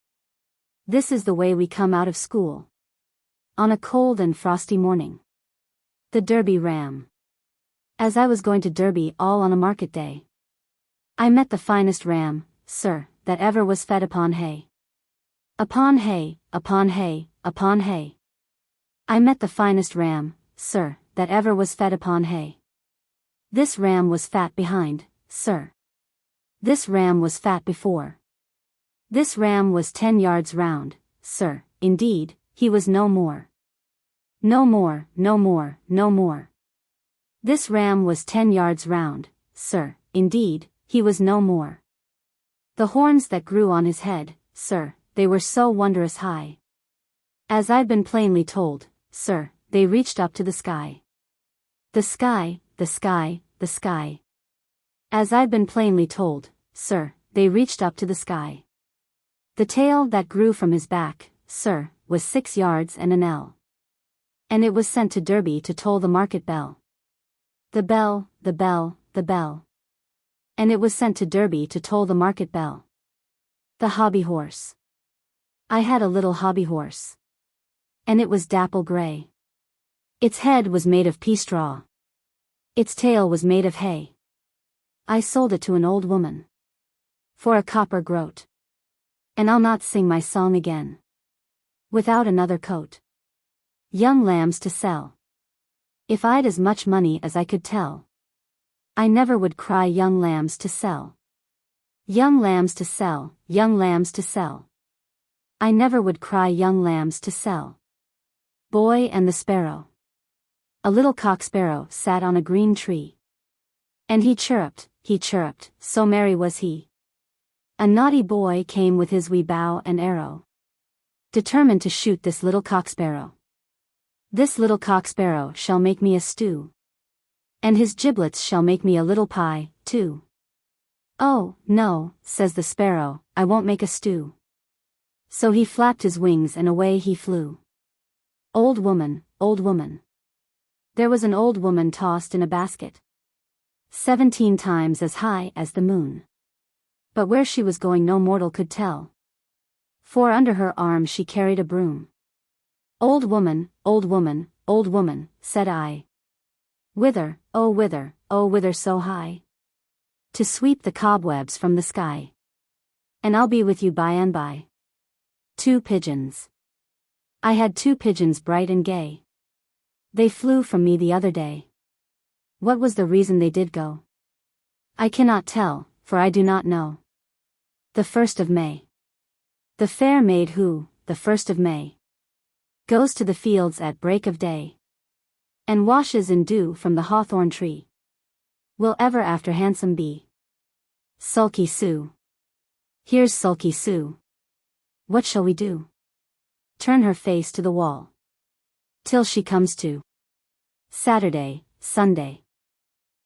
A: This is the way we come out of school. On a cold and frosty morning. The Derby ram. As I was going to Derby all on a market day, I met the finest ram, sir, that ever was fed upon hay. Upon hay, upon hay, upon hay. I met the finest ram, sir, that ever was fed upon hay. This ram was fat behind, sir. This ram was fat before. This ram was 10 yards round, sir, indeed, he was no more. No more, no more, no more. This ram was 10 yards round, sir, indeed, he was no more. The horns that grew on his head, sir, they were so wondrous high. As I've been plainly told, sir, they reached up to the sky. The sky, the sky, the sky. As I've been plainly told, sir, they reached up to the sky. The tail that grew from his back, sir, was 6 yards and an ell. And it was sent to Derby to toll the market bell. The bell, the bell, the bell. And it was sent to Derby to toll the market bell. The hobby horse. I had a little hobby horse. And it was dapple gray. Its head was made of pea straw. Its tail was made of hay. I sold it to an old woman. For a copper groat. And I'll not sing my song again. Without another coat. Young lambs to sell. If I'd as much money as I could tell, I never would cry young lambs to sell. Young lambs to sell, young lambs to sell. I never would cry young lambs to sell. Boy and the Sparrow. A little cock sparrow sat on a green tree. And he chirruped, so merry was he. A naughty boy came with his wee bow and arrow, determined to shoot this little cock sparrow. This little cock sparrow shall make me a stew, and his giblets shall make me a little pie, too. Oh, no, says the sparrow, I won't make a stew. So he flapped his wings and away he flew. Old woman, old woman. There was an old woman tossed in a basket, 17 times as high as the moon. But where she was going no mortal could tell, for under her arm she carried a broom. Old woman, old woman, old woman, said I. Whither, oh whither so high? To sweep the cobwebs from the sky. And I'll be with you by and by. 2 pigeons. I had 2 pigeons bright and gay. They flew from me the other day. What was the reason they did go? I cannot tell, for I do not know. The 1st of May. The fair maid who, the 1st of May, goes to the fields at break of day, and washes in dew from the hawthorn tree, will ever after handsome be. Sulky Sue. Here's sulky Sue. What shall we do? Turn her face to the wall, till she comes to. Saturday, Sunday.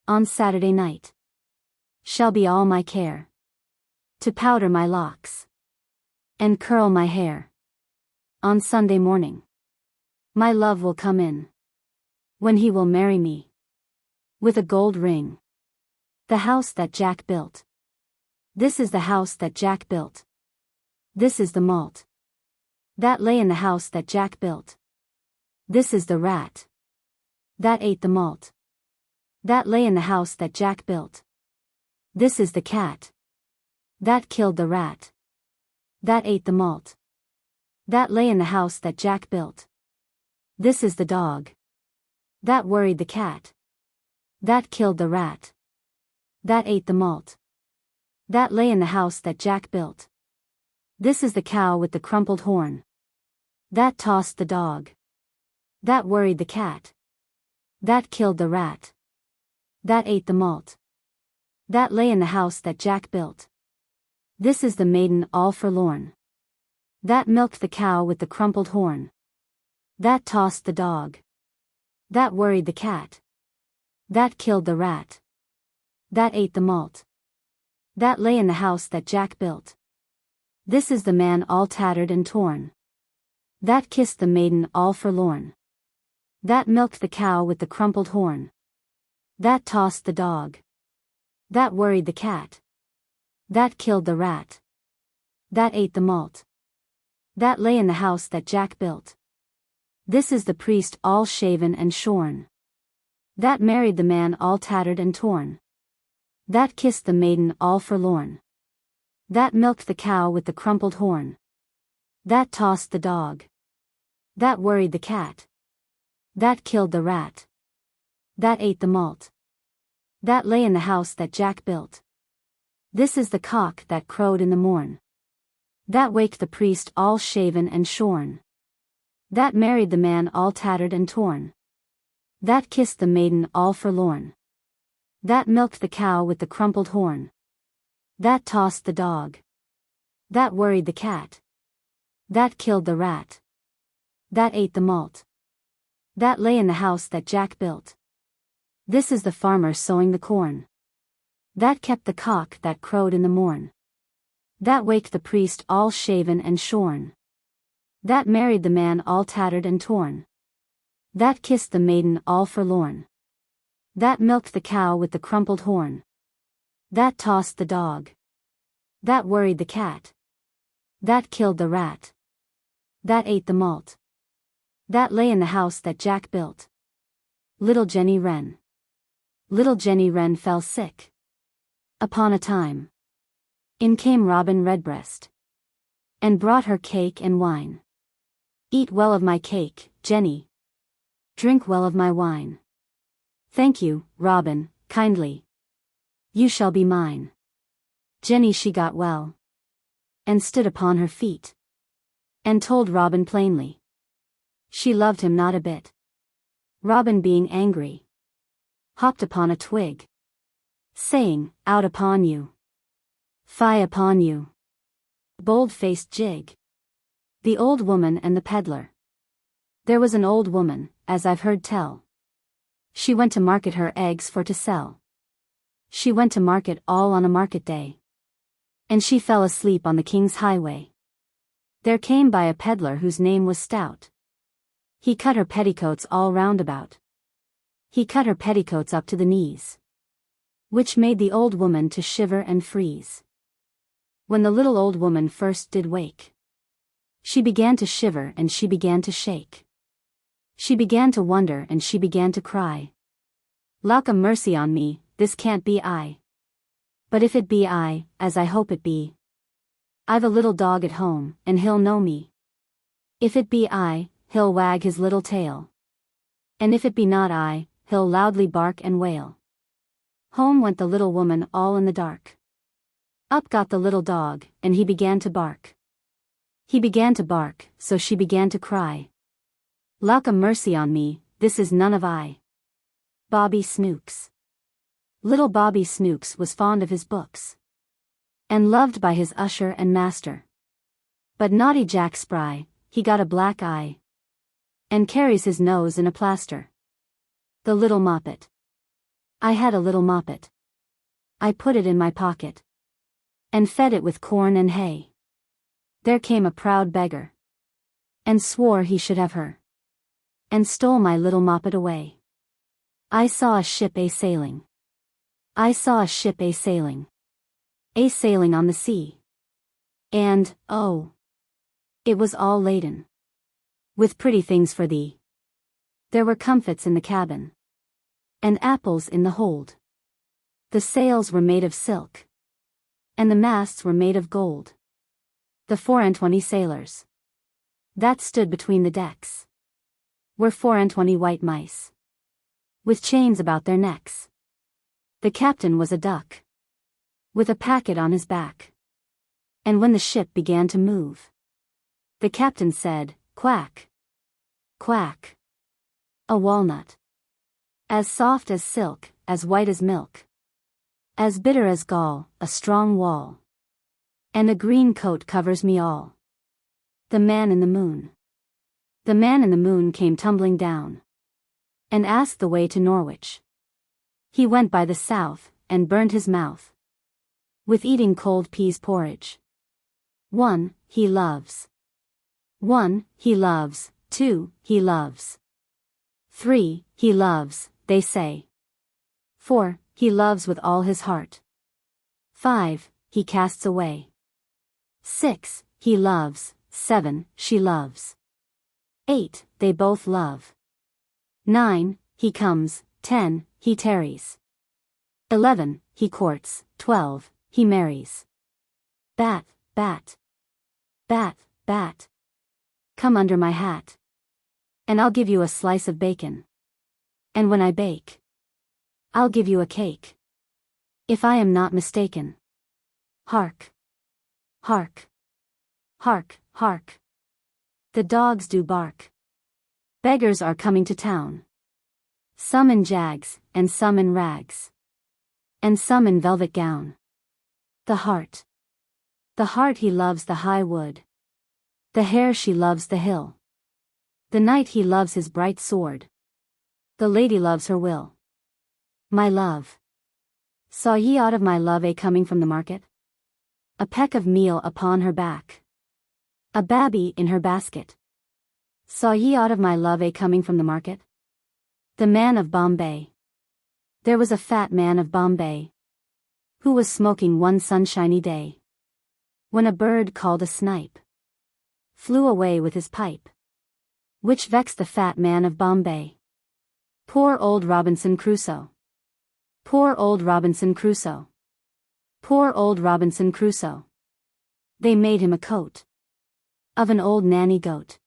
A: On Saturday night, shall be all my care, to powder my locks, and curl my hair. On Sunday morning, my love will come in, when he will marry me, with a gold ring. The house that Jack built. This is the house that Jack built. This is the malt that lay in the house that Jack built. This is the rat that ate the malt that lay in the house that Jack built. This is the cat that killed the rat that ate the malt that lay in the house that Jack built. This is the dog that worried the cat that killed the rat that ate the malt that lay in the house that Jack built. This is the cow with the crumpled horn that tossed the dog that worried the cat that killed the rat that ate the malt that lay in the house that Jack built. This is the maiden all forlorn that milked the cow with the crumpled horn that tossed the dog That worried the cat. That killed the rat. That ate the malt. That lay in the house that Jack built. This is the man all tattered and torn. That kissed the maiden all forlorn. That milked the cow with the crumpled horn. That tossed the dog. That worried the cat. That killed the rat. That ate the malt. That lay in the house that Jack built. This is the priest all shaven and shorn. That married the man all tattered and torn. That kissed the maiden all forlorn. That milked the cow with the crumpled horn. That tossed the dog. That worried the cat. That killed the rat. That ate the malt. That lay in the house that Jack built. This is the cock that crowed in the morn. That waked the priest all shaven and shorn. That married the man all tattered and torn. That kissed the maiden all forlorn. That milked the cow with the crumpled horn. That tossed the dog. That worried the cat. That killed the rat. That ate the malt. That lay in the house that Jack built. This is the farmer sowing the corn. That kept the cock that crowed in the morn. That waked the priest all shaven and shorn. That married the man all tattered and torn. That kissed the maiden all forlorn. That milked the cow with the crumpled horn. That tossed the dog. That worried the cat. That killed the rat. That ate the malt. That lay in the house that Jack built. Little Jenny Wren. Little Jenny Wren fell sick. Upon a time, in came Robin Redbreast, and brought her cake and wine. Eat well of my cake, Jenny. Drink well of my wine. Thank you, Robin, kindly. You shall be mine. Jenny she got well, and stood upon her feet, and told Robin plainly she loved him not a bit. Robin being angry, hopped upon a twig, saying, out upon you. Fie upon you. Bold-faced jig. The old woman and the peddler. There was an old woman, as I've heard tell. She went to market her eggs for to sell. She went to market all on a market day. And she fell asleep on the king's highway. There came by a peddler whose name was Stout. He cut her petticoats all round about. He cut her petticoats up to the knees, which made the old woman to shiver and freeze. When the little old woman first did wake, she began to shiver and she began to shake. She began to wonder and she began to cry. Lauk a mercy on me, this can't be I. But if it be I, as I hope it be, I've a little dog at home, and he'll know me. If it be I, he'll wag his little tail. And if it be not I, he'll loudly bark and wail. Home went the little woman all in the dark. Up got the little dog, and he began to bark. He began to bark, so she began to cry. Lauk a mercy on me, this is none of I. Bobby Snooks. Little Bobby Snooks was fond of his books, and loved by his usher and master. But naughty Jack Spry, he got a black eye, and carries his nose in a plaster. The little moppet. I had a little moppet. I put it in my pocket, and fed it with corn and hay. There came a proud beggar, and swore he should have her, and stole my little moppet away. I saw a ship a-sailing. I saw a ship a-sailing. A-sailing on the sea. And, oh, it was all laden with pretty things for thee. There were comfits in the cabin, and apples in the hold. The sails were made of silk, and the masts were made of gold. The 24 sailors that stood between the decks were 24 white mice, with chains about their necks. The captain was a duck, with a packet on his back. And when the ship began to move, the captain said, quack, quack. A walnut, as soft as silk, as white as milk, as bitter as gall, a strong wall, and a green coat covers me all. The man in the moon. The man in the moon came tumbling down, and asked the way to Norwich. He went by the south, and burned his mouth with eating cold peas porridge. 1. He loves. 1. He loves. 2. He loves. 3. He loves, they say. 4. He loves with all his heart. 5. He casts away. 6. He loves. 7. She loves. 8. They both love. 9. He comes. 10. He tarries. 11. He courts. 12. He marries. Bat, bat. Bat, bat. Come under my hat, and I'll give you a slice of bacon. And when I bake, I'll give you a cake, if I am not mistaken. Hark. Hark. Hark, hark. The dogs do bark. Beggars are coming to town. Some in jags, and some in rags, and some in velvet gown. The heart. The heart he loves the high wood. The hare she loves the hill. The knight he loves his bright sword. The lady loves her will. My love. Saw ye aught of my love coming from the market? A peck of meal upon her back, a babby in her basket. Saw ye aught of my love coming from the market? The man of Bombay. There was a fat man of Bombay, who was smoking one sunshiny day, when a bird called a snipe flew away with his pipe, which vexed the fat man of Bombay. Poor old Robinson Crusoe. Poor old Robinson Crusoe. Poor old Robinson Crusoe. They made him a coat of an old nanny goat.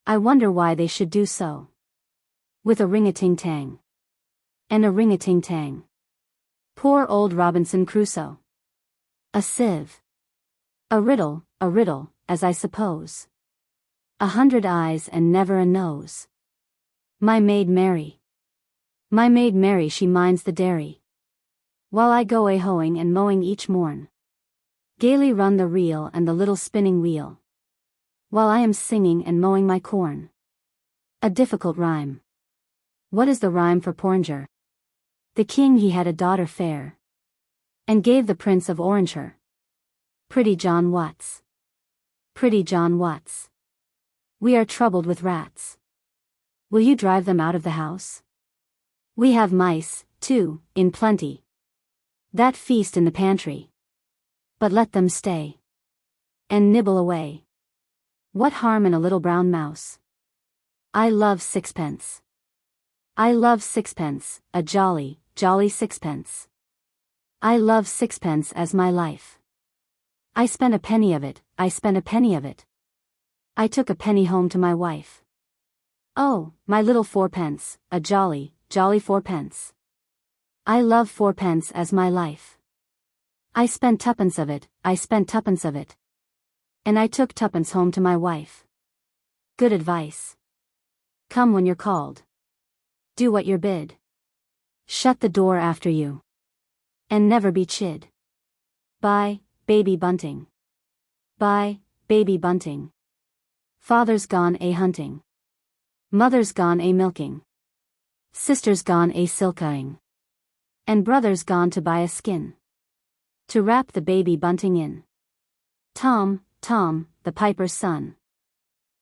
A: I wonder why they should do so. With a ring-a-ting-tang and a ring-a-ting-tang. Poor old Robinson Crusoe. A sieve. A riddle, as I suppose. 100 eyes and never a nose. My maid Mary. My maid Mary, she minds the dairy, while I go a-hoeing and mowing each morn. Gaily run the reel and the little spinning wheel, while I am singing and mowing my corn. A difficult rhyme. What is the rhyme for porringer? The king he had a daughter fair, and gave the Prince of Orange her. Pretty John Watts. Pretty John Watts. We are troubled with rats. Will you drive them out of the house? We have mice, too, in plenty, that feast in the pantry. But let them stay, and nibble away. What harm in a little brown mouse? I love sixpence. I love sixpence, a jolly, jolly sixpence. I love sixpence as my life. I spent a penny of it, I spent a penny of it. I took a penny home to my wife. Oh, my little fourpence, a jolly, jolly fourpence. I love fourpence as my life. I spent tuppence of it, I spent tuppence of it. And I took tuppence home to my wife. Good advice. Come when you're called. Do what you're bid. Shut the door after you, and never be chid. Bye, baby bunting. Bye, baby bunting. Father's gone a-hunting. Mother's gone a-milking. Sister's gone a-silking. And brother's gone to buy a skin to wrap the baby bunting in. Tom, Tom, the piper's son.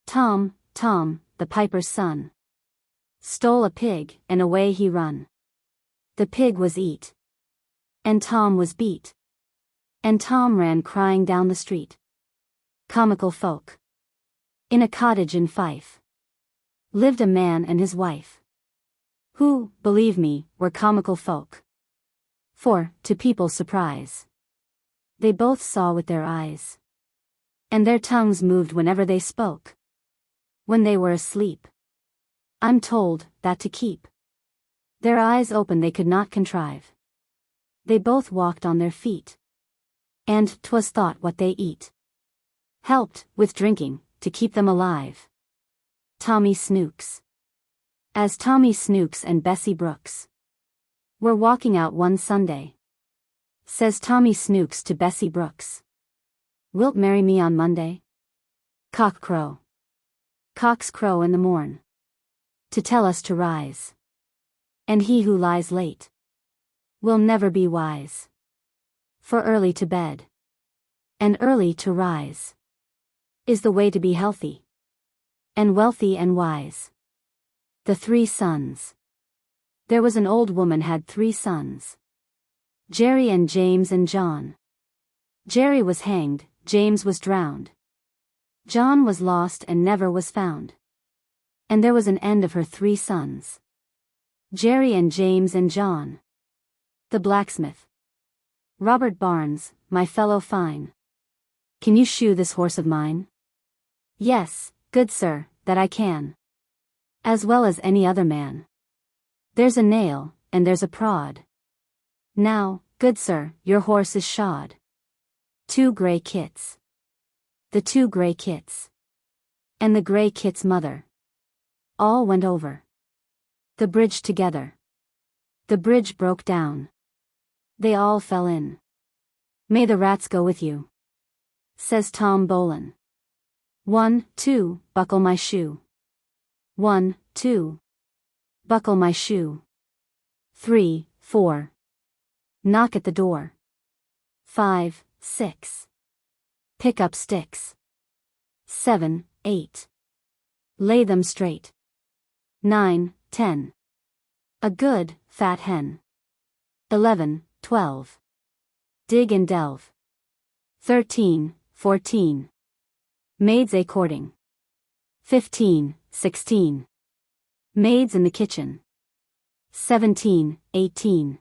A: Tom, Tom, the piper's son, stole a pig, and away he run. The pig was eat, and Tom was beat, and Tom ran crying down the street. Comical folk. In a cottage in Fife lived a man and his wife, who, believe me, were comical folk. For, to people's surprise, they both saw with their eyes, and their tongues moved whenever they spoke, when they were asleep. I'm told, that to keep their eyes open they could not contrive. They both walked on their feet, and 'twas thought what they eat helped, with drinking, to keep them alive. Tommy Snooks. As Tommy Snooks and Bessie Brooks were walking out one Sunday, says Tommy Snooks to Bessie Brooks, "Wilt marry me on Monday?" Cock crow. Cocks crow in the morn. to tell us to rise. And he who lies late will never be wise. For early to bed and early to rise is the way to be healthy and wealthy and wise. The 3 sons. There was an old woman had 3 sons. Jerry and James and John. Jerry was hanged, James was drowned. John was lost and never was found. And there was an end of her 3 sons. Jerry and James and John. The blacksmith. Robert Barnes, my fellow fine. Can you shoe this horse of mine? Yes, good sir, that I can. As well as any other man. There's a nail, and there's a prod. Now, good sir, your horse is shod. 2 gray kits. The 2 gray kits. And the gray kit's mother. All went over the bridge together. The bridge broke down. They all fell in. May the rats go with you, says Tom Bolin. 1, 2, buckle my shoe. 1, 2. Buckle my shoe. 3, 4. Knock at the door. 5, 6. Pick up sticks. 7, 8. Lay them straight. 9, 10. A good, fat hen. 11, 12. Dig and delve. 13, 14. Maids a courting. 15, 16. Maids in the kitchen. 17, 18.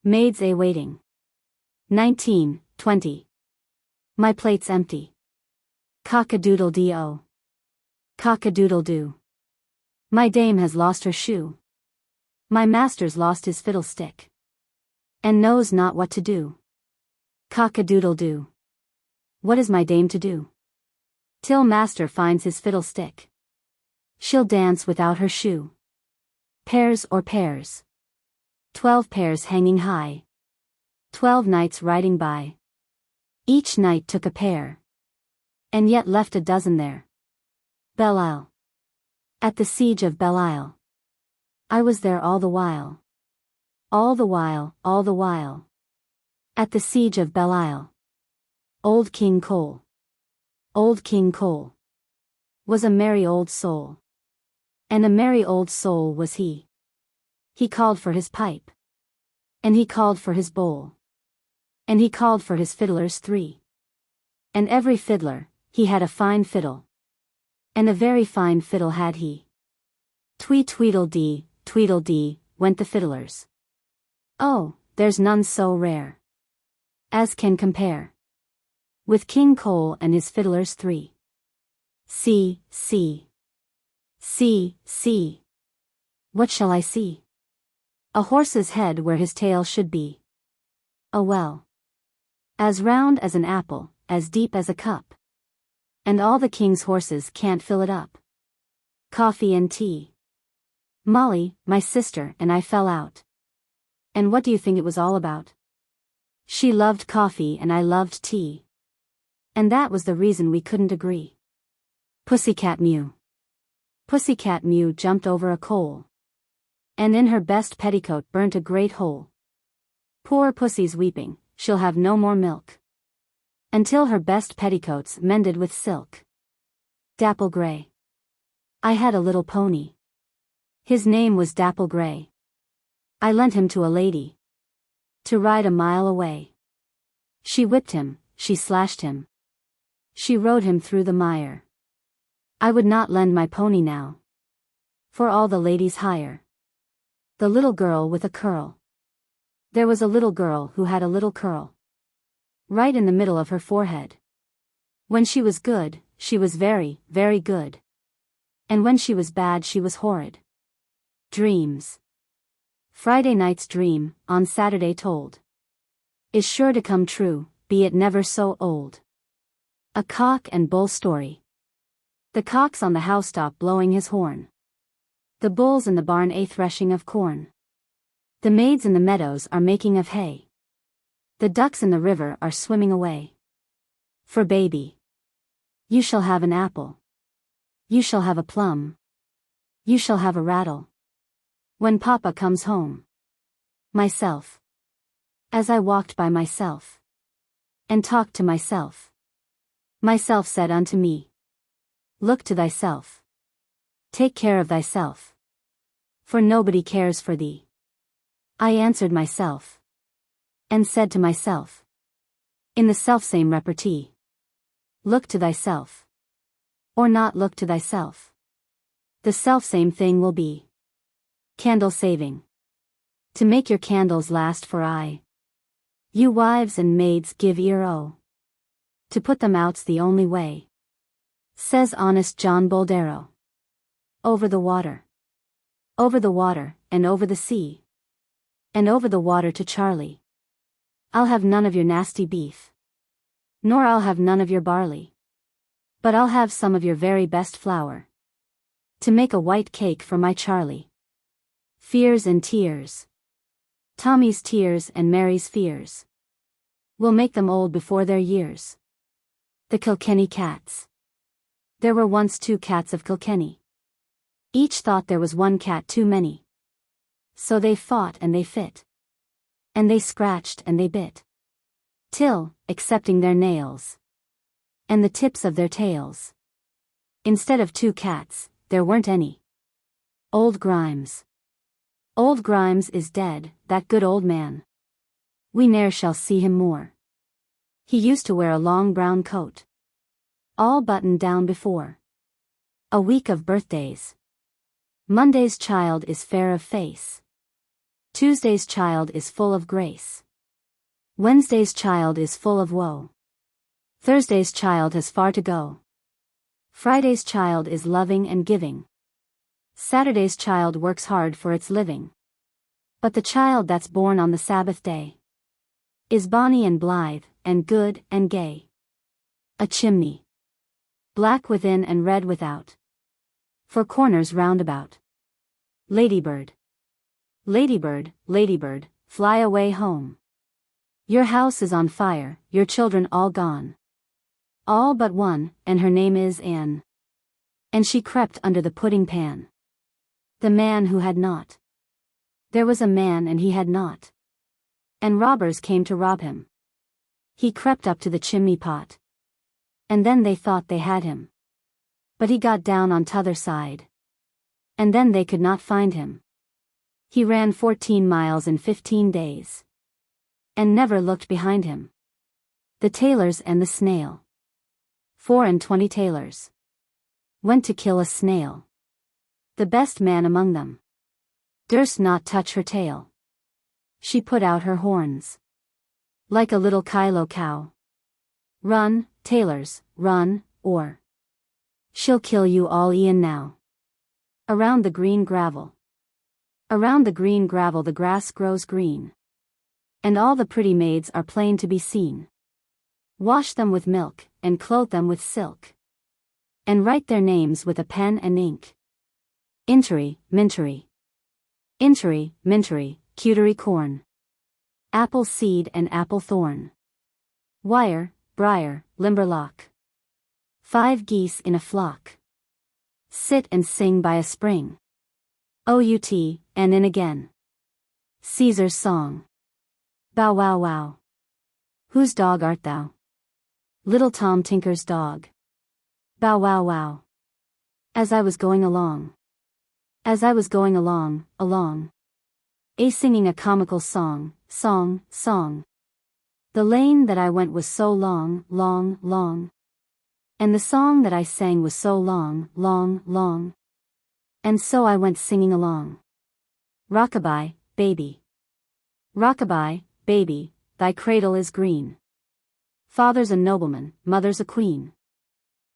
A: Maids a waiting. 19, 20. My plate's empty. Cock-a-doodle-dee-o. Cock-a-doodle-doo. My dame has lost her shoe. My master's lost his fiddlestick. And knows not what to do. Cock-a-doodle-doo. What is my dame to do? Till master finds his fiddlestick. She'll dance without her shoe. Pairs or pairs. 12 pairs hanging high. 12 knights riding by. Each knight took a pair. And yet left a dozen there. Belle-Isle. At the siege of Belle-Isle. I was there all the while. All the while, all the while. At the siege of Belle-Isle. Old King Cole. Old King Cole. Was a merry old soul. And a merry old soul was he. He called for his pipe. And he called for his bowl. And he called for his fiddlers 3. And every fiddler, he had a fine fiddle. And a very fine fiddle had he. Tweedle-Dee, Tweedle-Dee, went the fiddlers. Oh, there's none so rare as can compare with King Cole and his fiddlers 3. See, see. See, see. What shall I see? A horse's head where his tail should be. A well. As round as an apple, as deep as a cup. And all the king's horses can't fill it up. Coffee and tea. Molly, my sister, and I fell out. And what do you think it was all about? She loved coffee and I loved tea. And that was the reason we couldn't agree. Pussycat Mew. Pussycat Mew jumped over a coal. And in her best petticoat burnt a great hole. Poor Pussy's weeping, she'll have no more milk. Until her best petticoats mended with silk. Dapple Gray. I had a little pony. His name was Dapple Gray. I lent him to a lady. To ride a mile away. She whipped him, she slashed him. She rode him through the mire. I would not lend my pony now. For all the ladies hire. The little girl with a curl. There was a little girl who had a little curl. Right in the middle of her forehead. When she was good, she was very, very good. And when she was bad she was horrid. Dreams. Friday night's dream, on Saturday told. Is sure to come true, be it never so old. A cock and bull story. The cock's on the housetop blowing his horn. The bull's in the barn threshing of corn. The maids in the meadows are making of hay. The ducks in the river are swimming away. For baby. You shall have an apple. You shall have a plum. You shall have a rattle. When Papa comes home. Myself. As I walked by myself. And talked to myself. Myself said unto me. Look to thyself. Take care of thyself. For nobody cares for thee. I answered myself. And said to myself. In the selfsame repartee. Look to thyself. Or not look to thyself. The selfsame thing will be. Candle saving. To make your candles last for aye. You wives and maids give ear oh. To put them out's the only way. Says honest John Boldero. Over the water. Over the water, and over the sea. And over the water to Charlie. I'll have none of your nasty beef. Nor I'll have none of your barley. But I'll have some of your very best flour. To make a white cake for my Charlie. Fears and tears. Tommy's tears and Mary's fears. Will make them old before their years. The Kilkenny cats. There were once 2 cats of Kilkenny. Each thought there was 1 cat too many. So they fought and they fit. And they scratched and they bit. Till, excepting their nails. And the tips of their tails. Instead of 2 cats, there weren't any. Old Grimes. Old Grimes is dead, that good old man. We ne'er shall see him more. He used to wear a long brown coat. All buttoned down before. A week of birthdays. Monday's child is fair of face. Tuesday's child is full of grace. Wednesday's child is full of woe. Thursday's child has far to go. Friday's child is loving and giving. Saturday's child works hard for its living. But the child that's born on the Sabbath day is bonny and blithe, and good and gay. A chimney. Black within and red without. For corners round about. Ladybird. Ladybird, ladybird, fly away home. Your house is on fire, your children all gone. All but one, and her name is Anne. And she crept under the pudding pan. The man who had not. There was a man and he had not. And robbers came to rob him. He crept up to the chimney pot. And then they thought they had him. But he got down on t'other side. And then they could not find him. He ran 14 miles in 15 days. And never looked behind him. The tailors and the snail. 24 tailors. Went to kill a snail. The best man among them. Durst not touch her tail. She put out her horns. Like a little Kylo cow. Run, tailors, run, or she'll kill you all e'en now. Around the green gravel. Around the green gravel the grass grows green. And all the pretty maids are plain to be seen. Wash them with milk, and clothe them with silk. And write their names with a pen and ink. Intery, mintery. Intery, mintery, cutery corn. Apple seed and apple thorn. Wire, briar, limberlock. 5 geese in a flock. Sit and sing by a spring. Out, and in again. Caesar's song. Bow wow wow. Whose dog art thou? Little Tom Tinker's dog. Bow wow wow. As I was going along. As I was going along, along. Singing a comical song, song, song. The lane that I went was so long, long, long. And the song that I sang was so long, long, long. And so I went singing along. Rock-a-bye, baby. Rock-a-bye, baby, thy cradle is green. Father's a nobleman, mother's a queen.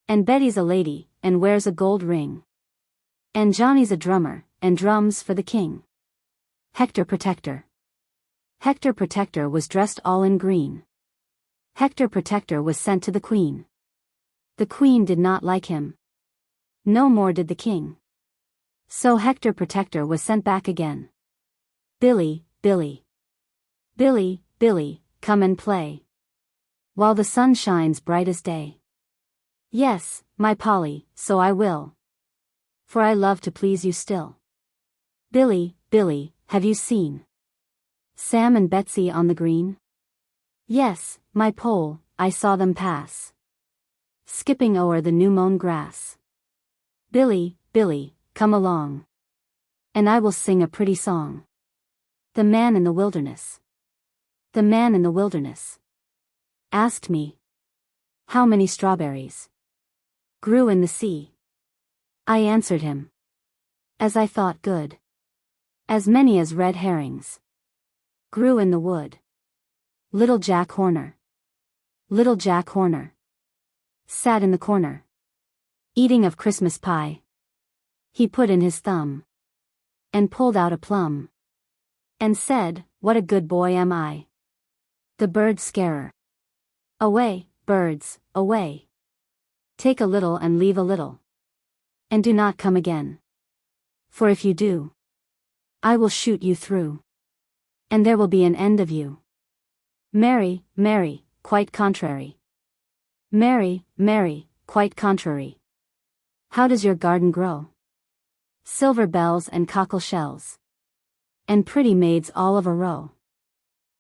A: And Betty's a lady, and wears a gold ring. And Johnny's a drummer, and drums for the king. Hector Protector. Hector Protector was dressed all in green. Hector Protector was sent to the queen. The queen did not like him. No more did the king. So Hector Protector was sent back again. Billy, Billy. Billy, Billy, come and play. While the sun shines bright as day. Yes, my Polly, so I will. for I love to please you still. Billy, Billy, have you seen Sam and Betsy on the green? Yes, my Pole, I saw them pass, skipping o'er the new-mown grass. Billy, Billy, come along, and I will sing a pretty song. The man in the wilderness. The man in the wilderness asked me, how many strawberries grew in the sea? I answered him, as I thought good, as many as red herrings grew in the wood. Little Jack Horner. Little Jack Horner sat in the corner, eating of Christmas pie. He put in his thumb and pulled out a plum, and said, what a good boy am I. The bird scarer. Away, birds, away. Take a little and leave a little, and do not come again. For if you do, I will shoot you through, and there will be an end of you. Mary, Mary, quite contrary. Mary, Mary, quite contrary. How does your garden grow? Silver bells and cockle shells, and pretty maids all of a row.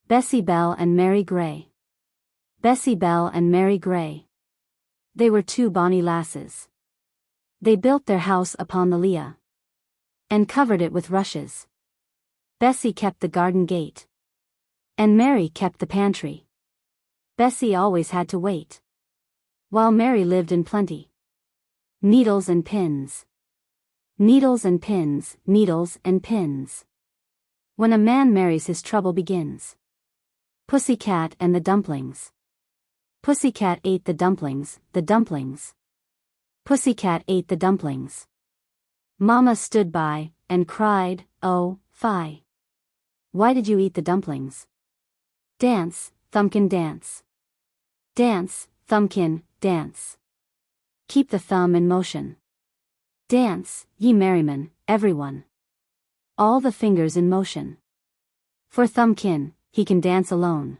A: Bessie Bell and Mary Gray. Bessie Bell and Mary Gray. They were two bonny lasses. They built their house upon the Lea, and covered it with rushes. Bessie kept the garden gate, and Mary kept the pantry. Bessie always had to wait, while Mary lived in plenty. Needles and pins. Needles and pins, needles and pins. When a man marries his trouble begins. Pussycat and the dumplings. Pussycat ate the dumplings, the dumplings. Pussycat ate the dumplings. Mama stood by, and cried, oh, fie. Why did you eat the dumplings? Dance, Thumbkin, dance. Dance, Thumbkin, dance. Keep the thumb in motion. Dance, ye merrymen, everyone. All the fingers in motion. For Thumbkin, he can dance alone.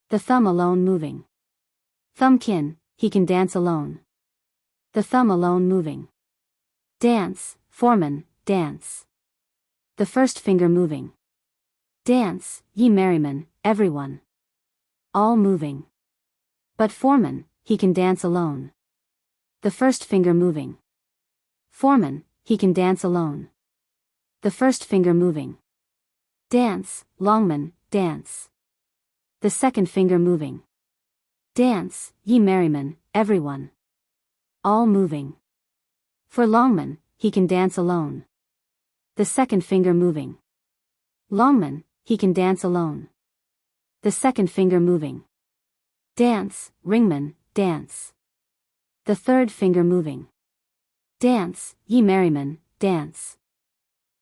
A: The thumb alone moving. Thumbkin, he can dance alone. The thumb alone moving. Dance, foreman, dance. The first finger moving. Dance, ye merrymen, everyone. All moving. But foreman, he can dance alone. The first finger moving. Foreman, he can dance alone. The first finger moving. Dance, longman, dance. The second finger moving. Dance, ye merrymen, everyone. All moving. For longman, he can dance alone. The second finger moving. Longman, he can dance alone. The second finger moving. Dance, ringman, dance. The third finger moving. Dance, ye merrymen, dance.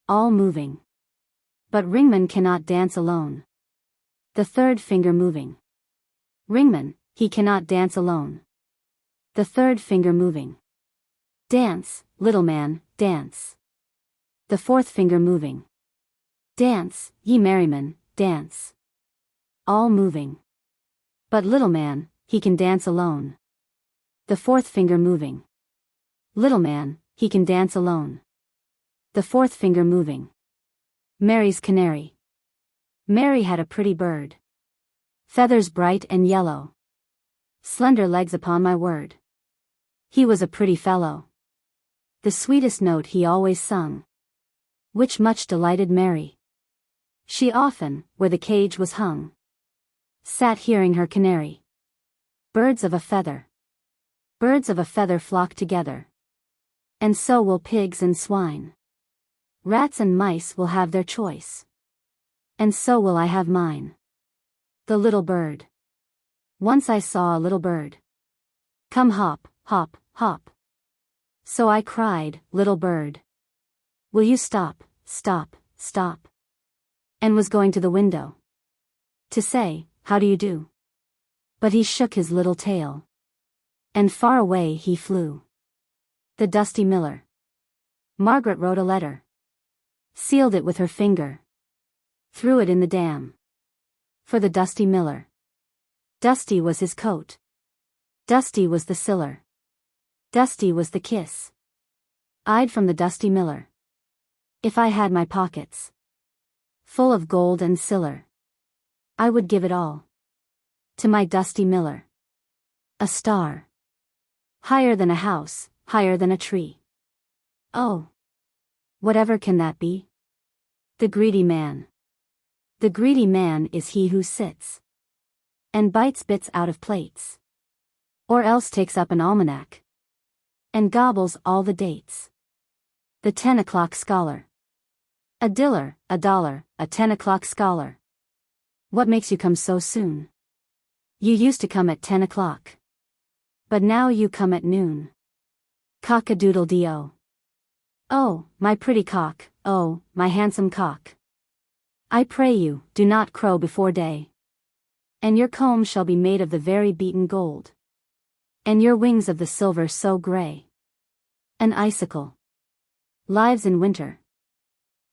A: All moving. But ringman cannot dance alone. The third finger moving. Ringman, he cannot dance alone. The third finger moving. Dance, little man, dance. The fourth finger moving. Dance, ye merrymen, dance. All moving. But little man, he can dance alone. The fourth finger moving. Little man, he can dance alone. The fourth finger moving. Mary's canary. Mary had a pretty bird. Feathers bright and yellow. Slender legs upon my word. He was a pretty fellow. The sweetest note he always sung, which much delighted Mary. She often, where the cage was hung, sat hearing her canary. Birds of a feather. Birds of a feather flock together. And so will pigs and swine. Rats and mice will have their choice. And so will I have mine. The little bird. Once I saw a little bird. Come hop, hop, hop. So I cried, little bird, will you stop, stop, stop? And was going to the window to say, how do you do? But he shook his little tail, and far away he flew. The dusty miller. Margaret wrote a letter, sealed it with her finger, threw it in the dam. For the dusty miller. Dusty was his coat. Dusty was the siller. Dusty was the kiss I'd from the dusty miller. If I had my pockets full of gold and silver, I would give it all to my dusty miller. A star higher than a house, higher than a tree. Oh, whatever can that be? The greedy man. The greedy man is he who sits and bites bits out of plates, or else takes up an almanac and gobbles all the dates. The 10 o'clock scholar. A diller, a dollar, a 10 o'clock scholar. What makes you come so soon? You used to come at 10 o'clock. But now you come at noon. Cock-a-doodle-dee-o. Oh, my pretty cock, oh, my handsome cock. I pray you, do not crow before day. And your comb shall be made of the very beaten gold, and your wings of the silver so gray. An icicle lives in winter,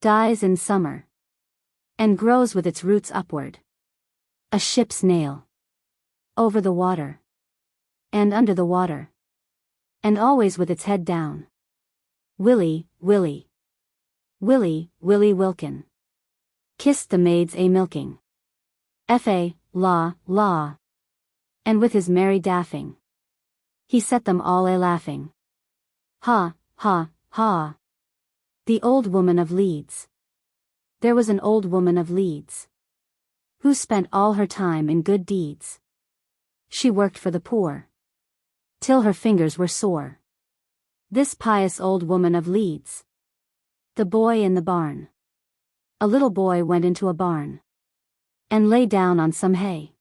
A: dies in summer, and grows with its roots upward. A ship's nail over the water, and under the water, and always with its head down. Willy, Willy, Willy, Willy Wilkin kissed the maids a-milking. F.A., la, la. And with his merry daffing, he set them all a-laughing. Ha, ha, ha. The old woman of Leeds. There was an old woman of Leeds who spent all her time in good deeds. She worked for the poor till her fingers were sore. This pious old woman of Leeds. The boy in the barn. A little boy went into a barn and lay down on some hay.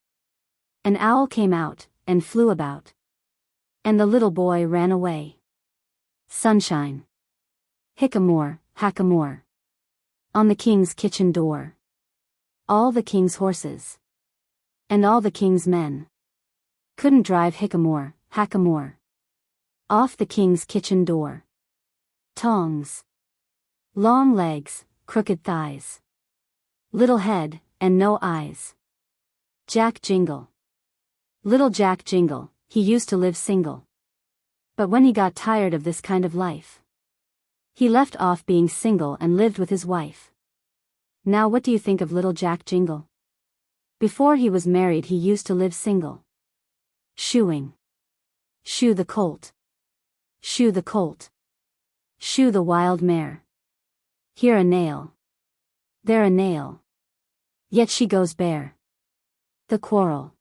A: An owl came out and flew about, and the little boy ran away. Sunshine. Hickamore, hackamore. On the king's kitchen door. All the king's horses and all the king's men couldn't drive hickamore, hackamore off the king's kitchen door. Tongs. Long legs, crooked thighs. Little head, and no eyes. Jack Jingle. Little Jack Jingle, he used to live single. But when he got tired of this kind of life, he left off being single and lived with his wife. Now what do you think of little Jack Jingle? Before he was married he used to live single. Shoeing. Shoe the colt. Shoe the colt. Shoe the wild mare. Here a nail. There a nail. Yet she goes bare. The quarrel.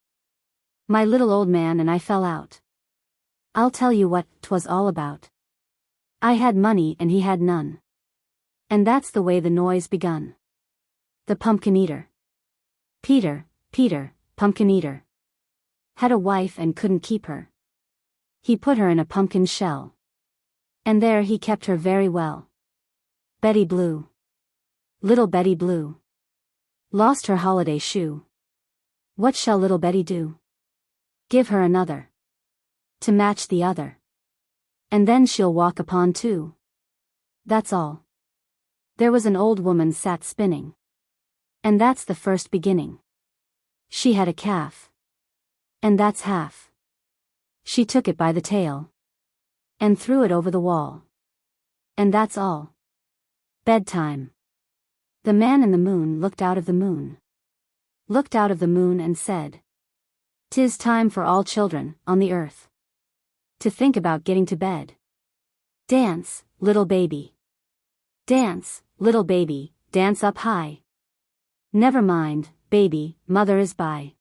A: My little old man and I fell out. I'll tell you what 'twas all about. I had money and he had none. And that's the way the noise begun. The pumpkin eater. Peter, pumpkin eater, had a wife and couldn't keep her. He put her in a pumpkin shell, and there he kept her very well. Betty Blue. Little Betty Blue lost her holiday shoe. What shall little Betty do? Give her another to match the other, and then she'll walk upon two. That's all. There was an old woman sat spinning, and that's the first beginning. She had a calf, and that's half. She took it by the tail and threw it over the wall, and that's all. Bedtime. The man in the moon looked out of the moon. Looked out of the moon and said, "'Tis time for all children on the earth to think about getting to bed. Dance, little baby. Dance, little baby, dance up high. Never mind, baby, mother is by.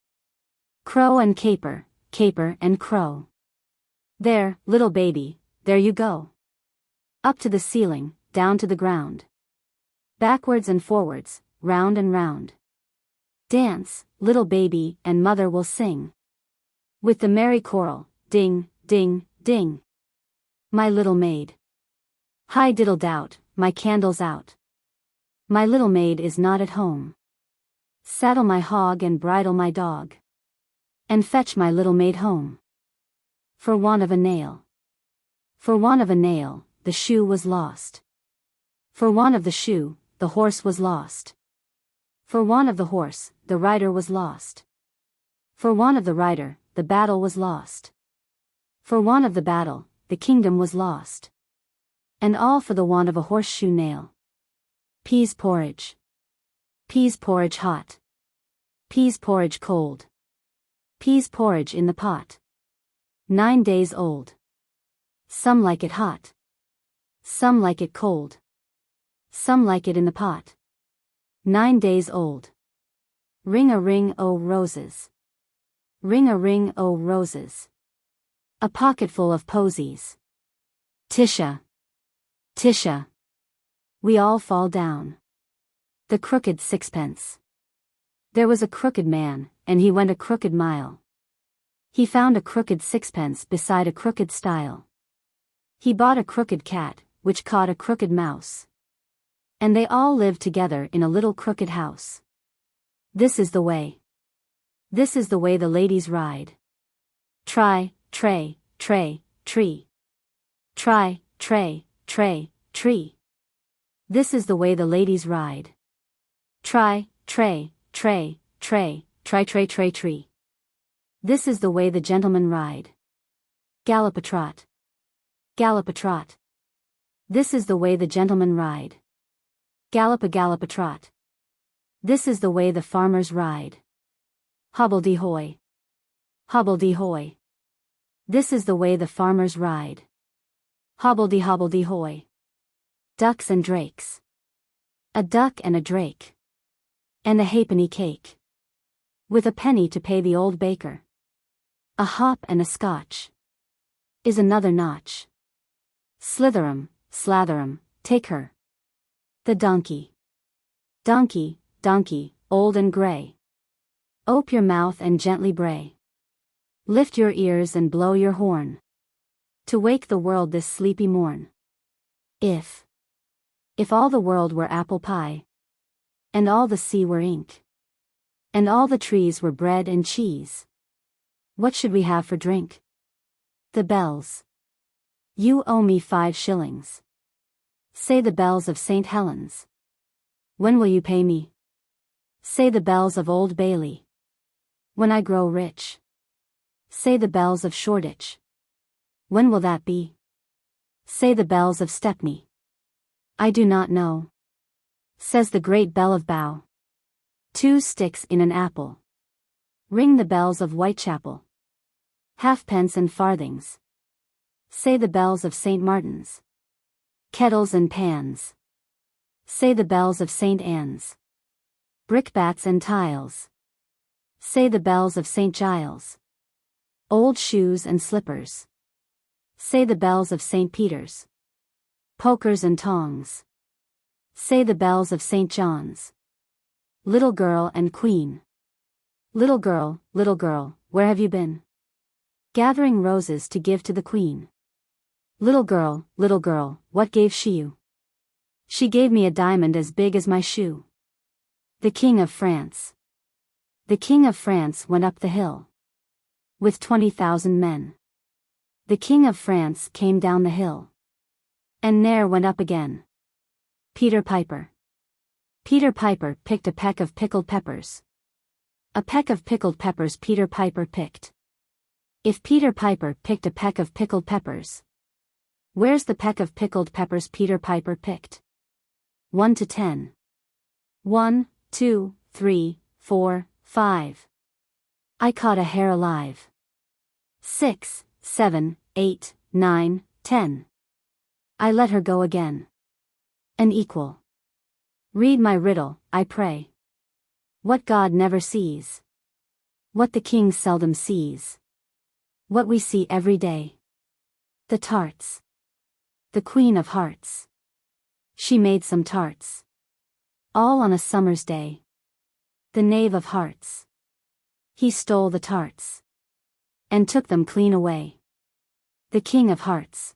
A: Crow and caper, caper and crow. There, little baby, there you go. Up to the ceiling, down to the ground. Backwards and forwards, round and round. Dance, little baby, and mother will sing with the merry choral, ding, ding, ding. My little maid. Hi diddle doubt, my candle's out. My little maid is not at home. Saddle my hog and bridle my dog, and fetch my little maid home. For want of a nail. For want of a nail, the shoe was lost. For want of the shoe, the horse was lost. For want of the horse, the rider was lost. For want of the rider, the battle was lost. For want of the battle, the kingdom was lost. And all for the want of a horseshoe nail. Peas porridge. Peas porridge hot. Peas porridge cold. Peas porridge in the pot. 9 days old. Some like it hot. Some like it cold. Some like it in the pot. 9 days old. Ring-a-ring, oh roses. Ring-a-ring, oh roses. A pocketful of posies. Tisha. Tisha. We all fall down. The crooked sixpence. There was a crooked man, and he went a crooked mile. He found a crooked sixpence beside a crooked stile. He bought a crooked cat, which caught a crooked mouse. And they all lived together in a little crooked house. This is the way. This is the way the ladies ride. Try, tray, tray, tree. Try, tray, tray, tree. This is the way the ladies ride. Try, tray, tray, tray, try, tray, tray, tree. This is the way the gentlemen ride. Gallop-a-trot. Gallop-a-trot. This is the way the gentlemen ride. Gallop-a-trot. This is the way the farmers ride. Hobble-de-hoy. Hobble-de-hoy. This is the way the farmers ride. Hobble-de-hoy. Ducks and drakes. A duck and a drake. And a halfpenny cake. With a penny to pay the old baker. A hop and a scotch. Is another notch. Slitherum, slatherum, take her. The donkey. Donkey, donkey, old and grey. Ope your mouth and gently bray. Lift your ears and blow your horn. To wake the world this sleepy morn. If all the world were apple pie. And all the sea were ink. And all the trees were bread and cheese. What should we have for drink? The bells. You owe me 5 shillings. Say the bells of St. Helens. When will you pay me? Say the bells of Old Bailey. When I grow rich. Say the bells of Shoreditch. When will that be? Say the bells of Stepney. I do not know. Says the great bell of Bow. 2 sticks in an apple. Ring the bells of Whitechapel. Halfpence and farthings. Say the bells of St. Martin's. Kettles and pans. Say the bells of St. Anne's. Brickbats and tiles. Say the bells of St. Giles. Old shoes and slippers. Say the bells of St. Peter's. Pokers and tongs. Say the bells of St. John's. Little girl and queen. Little girl, where have you been? Gathering roses to give to the queen. Little girl, what gave she you? She gave me a diamond as big as my shoe. The King of France. The King of France went up the hill. With 20,000 men. The King of France came down the hill. And ne'er went up again. Peter Piper. Peter Piper picked a peck of pickled peppers. A peck of pickled peppers Peter Piper picked. If Peter Piper picked a peck of pickled peppers. Where's the peck of pickled peppers Peter Piper picked? 1 to 10. 1, 2, 3, 4, 5. I caught a hare alive. 6, 7, 8, 9, 10. I let her go again. An equal. Read my riddle, I pray. What God never sees. What the king seldom sees. What we see every day. The tarts. The Queen of Hearts. She made some tarts. All on a summer's day. The Knave of Hearts. He stole the tarts. And took them clean away. The King of Hearts.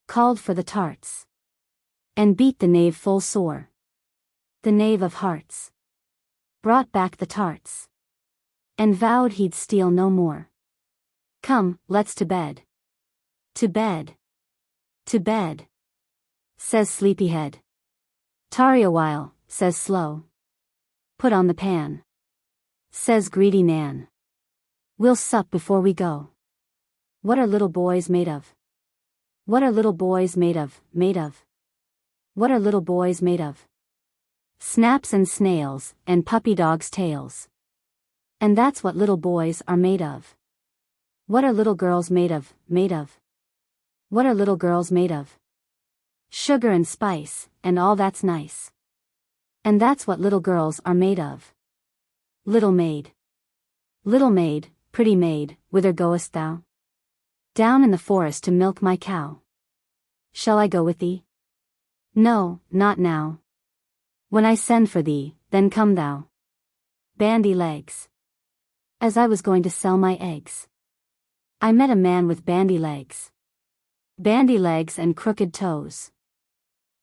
A: Called for the tarts. And beat the knave full sore. The Knave of Hearts. Brought back the tarts. And vowed he'd steal no more. Come, let's to bed. To bed. To bed. Says Sleepyhead. Tarry a while, says Slow. Put on the pan. Says Greedy Nan. We'll sup before we go. What are little boys made of? What are little boys made of, made of? What are little boys made of? Snaps and snails, and puppy dogs' tails. And that's what little boys are made of. What are little girls made of, made of? What are little girls made of? Sugar and spice, and all that's nice. And that's what little girls are made of. Little maid. Little maid, pretty maid, whither goest thou? Down in the forest to milk my cow. Shall I go with thee? No, not now. When I send for thee, then come thou. Bandy legs. As I was going to sell my eggs, I met a man with bandy legs. Bandy legs and crooked toes.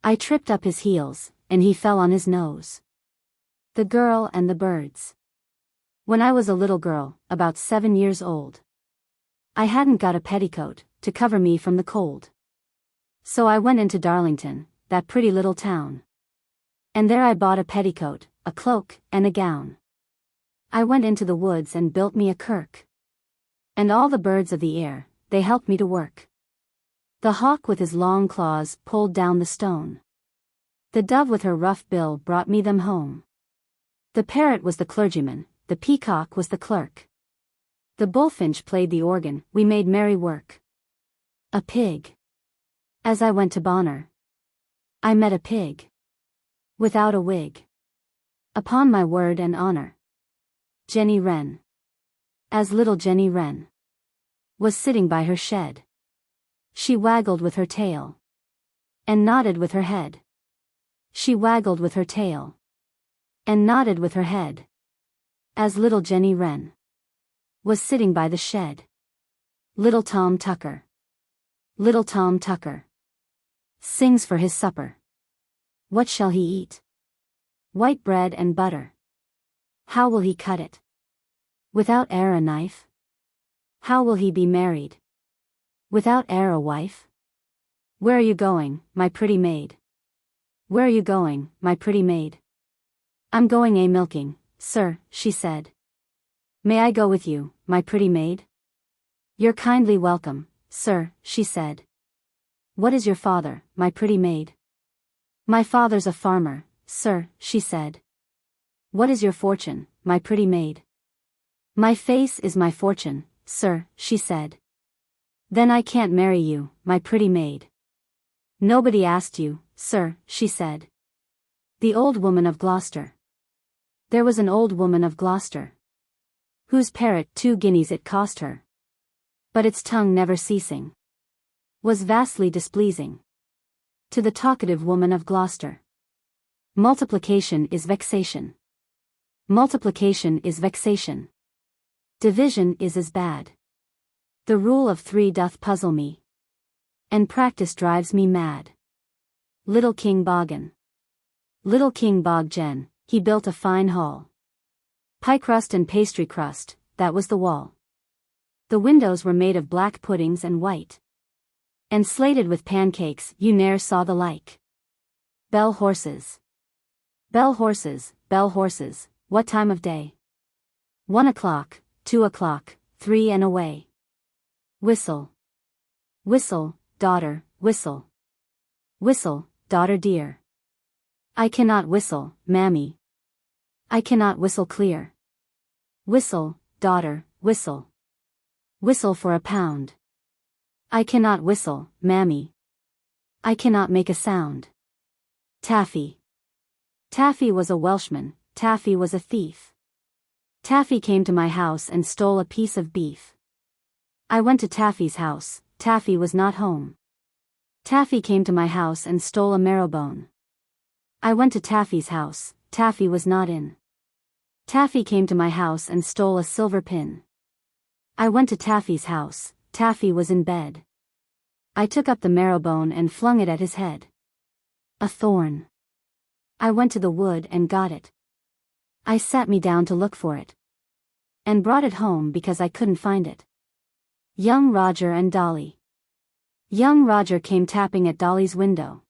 A: I tripped up his heels, and he fell on his nose. The Girl and the Birds. When I was a little girl, about 7 years old, I hadn't got a petticoat to cover me from the cold. So I went into Darlington, that pretty little town. And there I bought a petticoat, a cloak, and a gown. I went into the woods and built me a kirk. And all the birds of the air, they helped me to work. The hawk with his long claws pulled down the stone. The dove with her rough bill brought me them home. The parrot was the clergyman, the peacock was the clerk. The bullfinch played the organ, we made merry work. A pig. As I went to Bonner, I met a pig. Without a wig. Upon my word and honor. Jenny Wren. As little Jenny Wren was sitting by her shed, she waggled with her tail and nodded with her head. She waggled with her tail and nodded with her head. As little Jenny Wren was sitting by the shed. Little Tom Tucker. Little Tom Tucker sings for his supper. What shall he eat? White bread and butter. How will he cut it? Without e'er a knife? How will he be married? Without e'er a wife? Where are you going, my pretty maid? Where are you going, my pretty maid? I'm going a-milking, sir, she said. May I go with you, my pretty maid? You're kindly welcome, sir, she said. What is your father, my pretty maid? My father's a farmer, sir, she said. What is your fortune, my pretty maid? My face is my fortune, sir, she said. Then I can't marry you, my pretty maid. Nobody asked you, sir, she said. The Old Woman of Gloucester. There was an old woman of Gloucester, whose parrot 2 guineas it cost her. But its tongue never ceasing was vastly displeasing to the talkative woman of Gloucester. Multiplication is vexation. Multiplication is vexation. Division is as bad. The rule of 3 doth puzzle me, and practice drives me mad. Little King Boggin. Little King Boggen, he built a fine hall. Pie crust and pastry crust, that was the wall. The windows were made of black puddings and white, and slated with pancakes you ne'er saw the like. Bell horses. Bell horses, what time of day? 1 o'clock, 2 o'clock, 3 and away. Whistle. Whistle, daughter, whistle. Whistle, daughter dear. I cannot whistle, mammy. I cannot whistle clear. Whistle, daughter, whistle. Whistle for £1. I cannot whistle, mammy. I cannot make a sound. Taffy. Taffy was a Welshman, Taffy was a thief. Taffy came to my house and stole a piece of beef. I went to Taffy's house, Taffy was not home. Taffy came to my house and stole a marrowbone. I went to Taffy's house, Taffy was not in. Taffy came to my house and stole a silver pin. I went to Taffy's house, Taffy was in bed. I took up the marrowbone and flung it at his head. A thorn. I went to the wood and got it. I sat me down to look for it, and brought it home because I couldn't find it. Young Roger and Dolly. Young Roger came tapping at Dolly's window.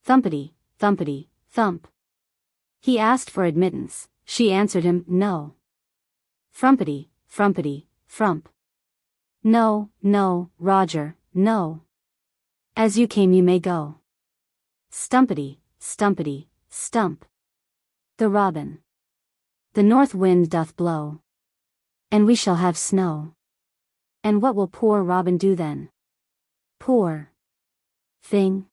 A: Thumpity, thumpity, thump. He asked for admittance, she answered him, no. Frumpity, frumpity, frump. No, no, Roger, no. As you came you may go. Stumpity, stumpity, stump. The robin. The north wind doth blow, and we shall have snow. And what will poor Robin do then? Poor thing.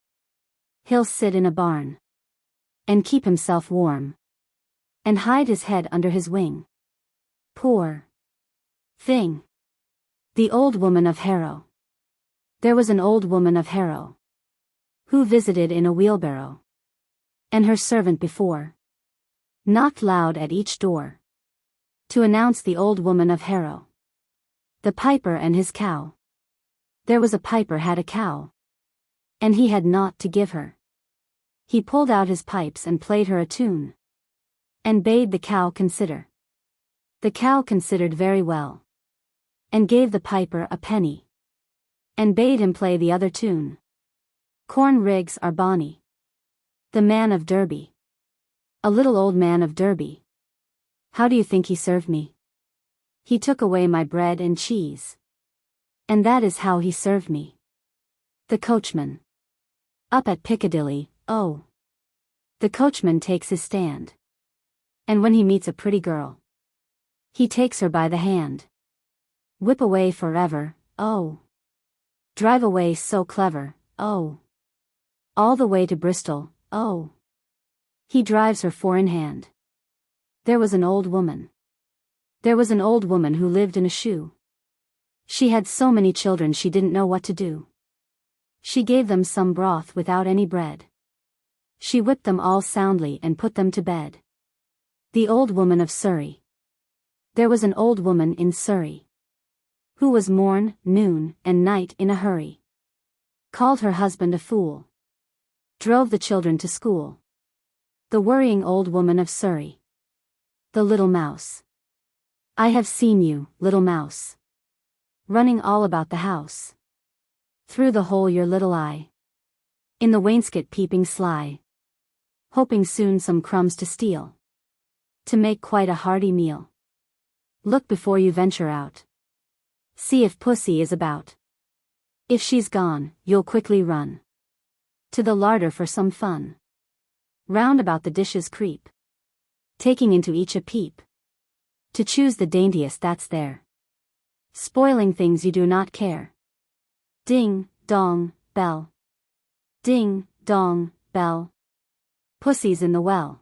A: He'll sit in a barn, and keep himself warm, and hide his head under his wing. Poor thing. The old woman of Harrow. There was an old woman of Harrow, who visited in a wheelbarrow, and her servant before knocked loud at each door, to announce the old woman of Harrow, the piper and his cow. There was a piper had a cow, and he had naught to give her. He pulled out his pipes and played her a tune, and bade the cow consider. The cow considered very well, and gave the piper a penny, and bade him play the other tune. Corn rigs are bonny. The man of Derby. A little old man of Derby. How do you think he served me? He took away my bread and cheese. And that is how he served me. The coachman. Up at Piccadilly, oh. The coachman takes his stand. And when he meets a pretty girl, he takes her by the hand. Whip away forever, oh. Drive away so clever, oh. All the way to Bristol, oh. He drives her four in hand. There was an old woman. There was an old woman who lived in a shoe. She had so many children she didn't know what to do. She gave them some broth without any bread. She whipped them all soundly and put them to bed. The old woman of Surrey. There was an old woman in Surrey, who was morn, noon, and night in a hurry. Called her husband a fool. Drove the children to school. The worrying old woman of Surrey. The little mouse. I have seen you, little mouse, running all about the house. Through the hole your little eye. In the wainscot peeping sly. Hoping soon some crumbs to steal, to make quite a hearty meal. Look before you venture out. See if pussy is about. If she's gone, you'll quickly run to the larder for some fun. Round about the dishes creep, taking into each a peep, to choose the daintiest that's there. Spoiling things you do not care. Ding, dong, bell. Ding, dong, bell. Pussy's in the well.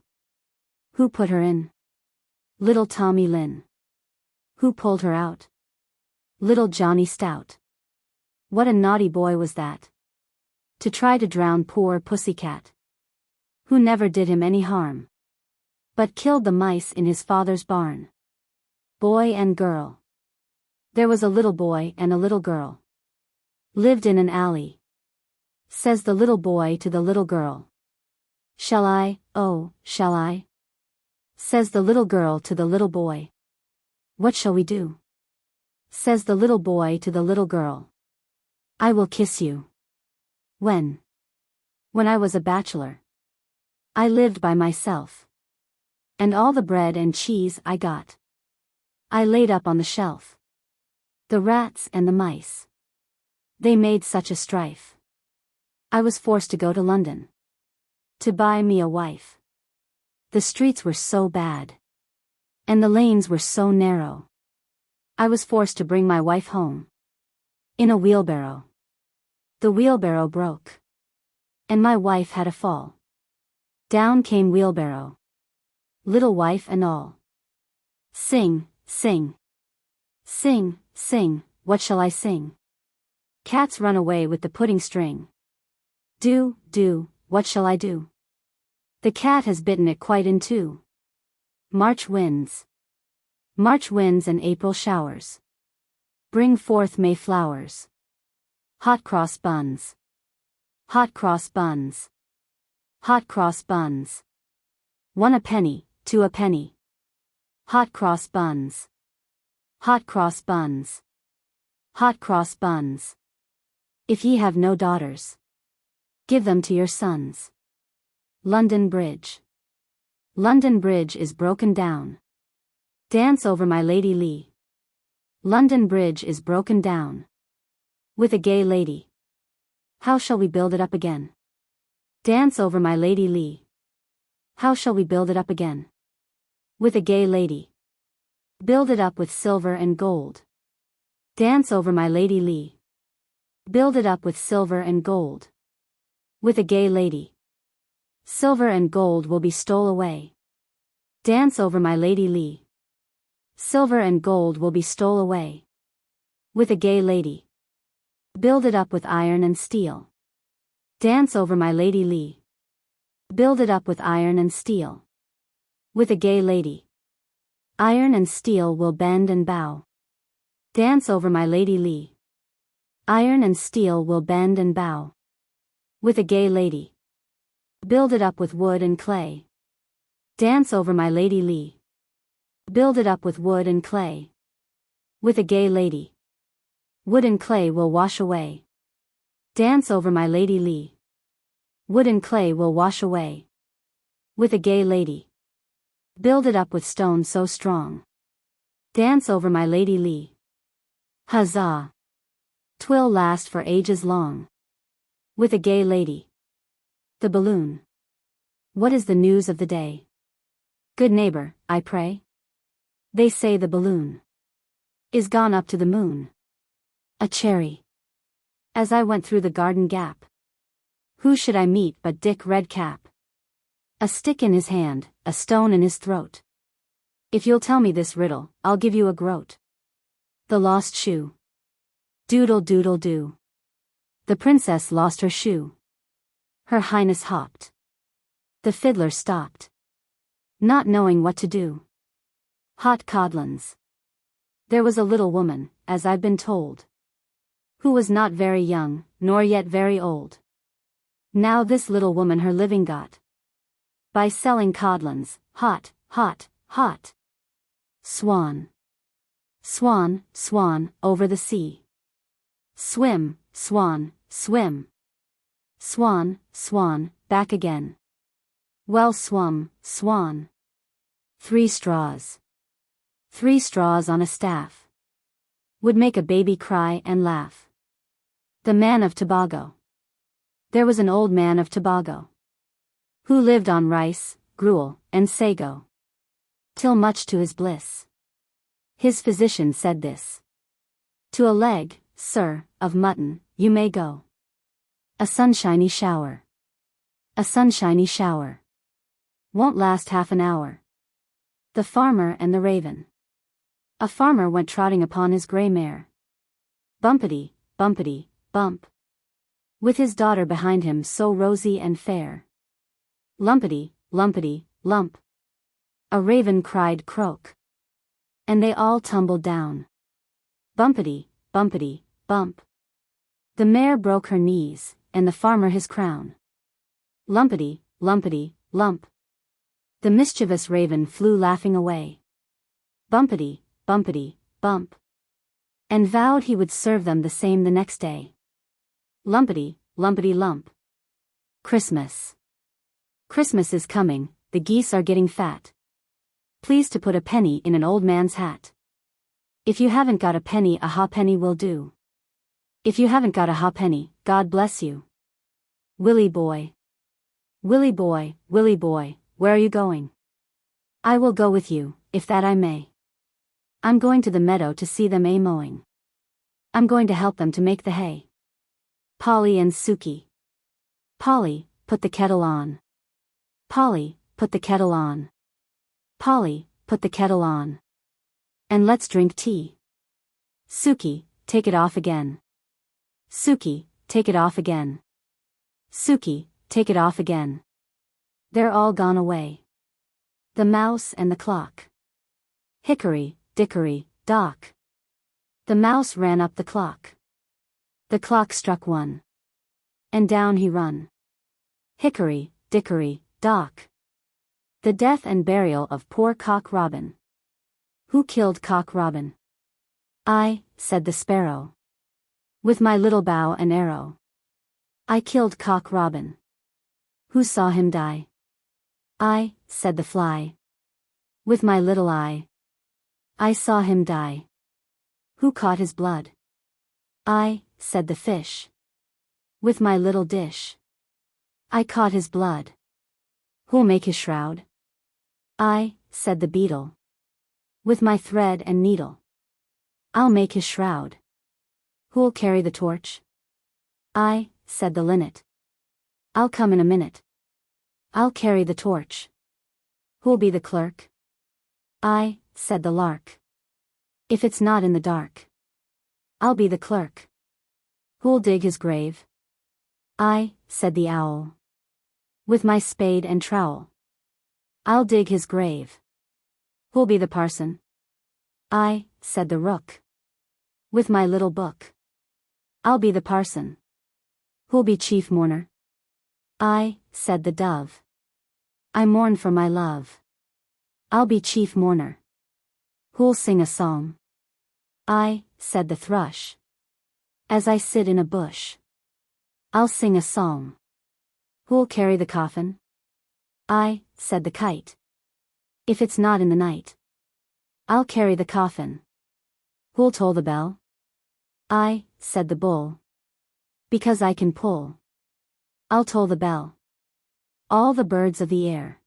A: Who put her in? Little Tommy Lin. Who pulled her out? Little Johnny Stout. What a naughty boy was that, to try to drown poor pussycat, who never did him any harm, but killed the mice in his father's barn. Boy and girl. There was a little boy and a little girl, lived in an alley. Says the little boy to the little girl. Shall I, oh, shall I? Says the little girl to the little boy. What shall we do? Says the little boy to the little girl. I will kiss you. When? When I was a bachelor. I lived by myself. And all the bread and cheese I got, I laid up on the shelf. The rats and the mice, they made such a strife. I was forced to go to London to buy me a wife. The streets were so bad, and the lanes were so narrow. I was forced to bring my wife home in a wheelbarrow. The wheelbarrow broke, and my wife had a fall. Down came wheelbarrow, little wife and all. Sing, sing. Sing, sing, what shall I sing? Cats run away with the pudding string. Do, do, what shall I do? The cat has bitten it quite in two. March winds. March winds and April showers bring forth May flowers. Hot cross buns. Hot cross buns. Hot cross buns. 1 a penny, 2 a penny. Hot cross buns. Hot cross buns. Hot cross buns. If ye have no daughters, give them to your sons. London Bridge. London Bridge is broken down. Dance over my Lady Lee. London Bridge is broken down. With a gay lady. How shall we build it up again? Dance over my Lady Lee. How shall we build it up again? With a gay lady. Build it up with silver and gold. Dance over my Lady Lee. Build it up with silver and gold. With a gay lady. Silver and gold will be stole away. Dance over my Lady Lee. Silver and gold will be stole away. With a gay lady. Build it up with iron and steel. Dance over my Lady Lee. Build it up with iron and steel. With a gay lady. Iron and steel will bend and bow. Dance over my Lady Lee. Iron and steel will bend and bow. With a gay lady. Build it up with wood and clay. Dance over my Lady Lee. Build it up with wood and clay. With a gay lady. Wood and clay will wash away. Dance over my Lady Lee. Wood and clay will wash away. With a gay lady. Build it up with stone so strong. Dance over my Lady Lee. Huzzah! 'Twill last for ages long. With a gay lady. The balloon. What is the news of the day? Good neighbor, I pray. They say the balloon is gone up to the moon. A cherry. As I went through the garden gap, who should I meet but Dick Redcap? A stick in his hand, a stone in his throat. If you'll tell me this riddle, I'll give you a groat. The lost shoe. Doodle doodle do. The princess lost her shoe. Her highness hopped. The fiddler stopped, not knowing what to do. Hot codlins. There was a little woman, as I've been told, who was not very young, nor yet very old. Now this little woman her living got by selling codlins, hot, hot, hot. Swan. Swan, swan, over the sea. Swim, swan, swim. Swan, swan, back again. Well swum, swan. 3 straws. 3 straws on a staff would make a baby cry and laugh. The man of Tobago. There was an old man of Tobago who lived on rice, gruel, and sago, till much to his bliss his physician said this: to a leg, sir, of mutton, you may go. A sunshiny shower. A sunshiny shower won't last half an hour. The farmer and the raven. A farmer went trotting upon his grey mare. Bumpety, bumpety, bump. With his daughter behind him so rosy and fair. Lumpety, lumpety, lump. A raven cried croak. And they all tumbled down. Bumpety, bumpety, bump. The mare broke her knees, and the farmer his crown. Lumpety, lumpety, lump. The mischievous raven flew laughing away. Bumpety, bumpety, bump. And vowed he would serve them the same the next day. Lumpety, lumpety, lump. Christmas. Christmas is coming, the geese are getting fat. Please to put a penny in an old man's hat. If you haven't got a penny, a halfpenny will do. If you haven't got a halfpenny, God bless you. Willy boy. Willy boy, Willy boy, where are you going? I will go with you, if that I may. I'm going to the meadow to see them mowing. I'm going to help them to make the hay. Polly and Suki. Polly, put the kettle on. Polly, put the kettle on. Polly, put the kettle on. And let's drink tea. Suki, take it off again. Suki, take it off again. Suki, take it off again. They're all gone away. The mouse and the clock. Hickory, dickory, dock. The mouse ran up the clock. The clock struck 1. And down he run. Hickory, dickory, dock. The death and burial of poor Cock Robin. Who killed Cock Robin? I, said the sparrow. With my little bow and arrow. I killed Cock Robin. Who saw him die? I, said the fly. With my little eye. I saw him die. Who caught his blood? I, said the fish. with my little dish. I caught his blood. Who'll make his shroud? I, said the beetle. With my thread and needle. I'll make his shroud. Who'll carry the torch? I, said the linnet. I'll come in a minute. I'll carry the torch. Who'll be the clerk? I, said the lark. If it's not in the dark, I'll be the clerk. Who'll dig his grave? I, said the owl. With my spade and trowel. I'll dig his grave. Who'll be the parson? I, said the rook. With my little book. I'll be the parson. Who'll be chief mourner? I, said the dove. I mourn for my love. I'll be chief mourner. Who'll sing a song? I, said the thrush. As I sit in a bush. I'll sing a song. Who'll carry the coffin? I, said the kite. If it's not in the night, I'll carry the coffin. Who'll toll the bell? I, said the bull. Because I can pull. I'll toll the bell. All the birds of the air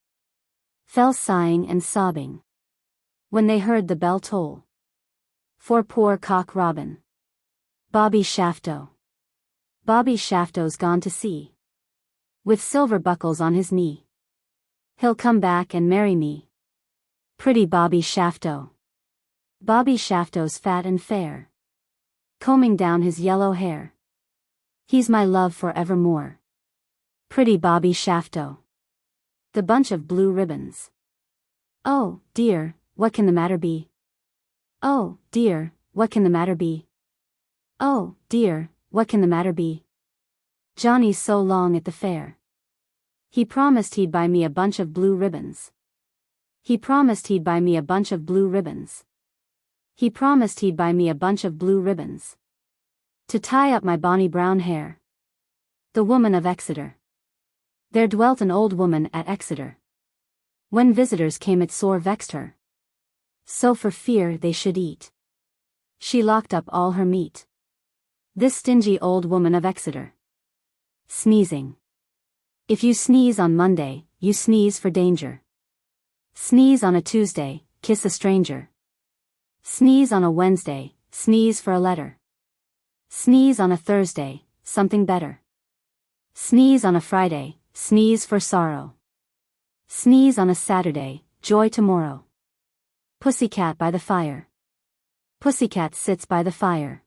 A: fell sighing and sobbing when they heard the bell toll. For poor cock Robin, Bobby Shafto. Bobby Shafto's gone to sea, with silver buckles on his knee. He'll come back and marry me. Pretty Bobby Shafto. Bobby Shafto's fat and fair, combing down his yellow hair. He's my love for evermore. Pretty Bobby Shafto. The bunch of blue ribbons. Oh, dear, what can the matter be? Oh, dear, what can the matter be? Oh, dear, what can the matter be? Johnny's so long at the fair. He promised he'd buy me a bunch of blue ribbons. He promised he'd buy me a bunch of blue ribbons. He promised he'd buy me a bunch of blue ribbons. To tie up my bonny brown hair. The woman of Exeter. There dwelt an old woman at Exeter. When visitors came it sore vexed her. So for fear they should eat, she locked up all her meat. This stingy old woman of Exeter. Sneezing. If you sneeze on Monday, you sneeze for danger. Sneeze on a Tuesday, kiss a stranger. Sneeze on a Wednesday, sneeze for a letter. Sneeze on a Thursday, something better. Sneeze on a Friday, sneeze for sorrow. Sneeze on a Saturday, joy tomorrow. Pussycat by the fire. Pussycat sits by the fire.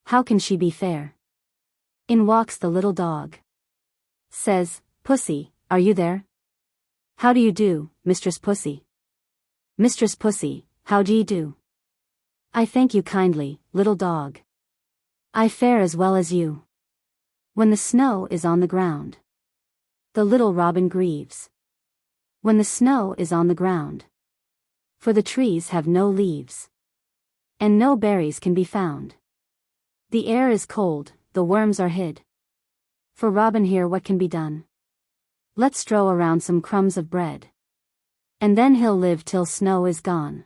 A: How can she be fair? In walks the little dog. Says, Pussy, are you there? How do you do, Mistress Pussy? Mistress Pussy, how do you do? I thank you kindly, little dog. I fare as well as you. When the snow is on the ground, the little robin grieves. When the snow is on the ground, for the trees have no leaves, and no berries can be found. The air is cold, the worms are hid. For Robin here what can be done? Let's strew around some crumbs of bread, and then he'll live till snow is gone.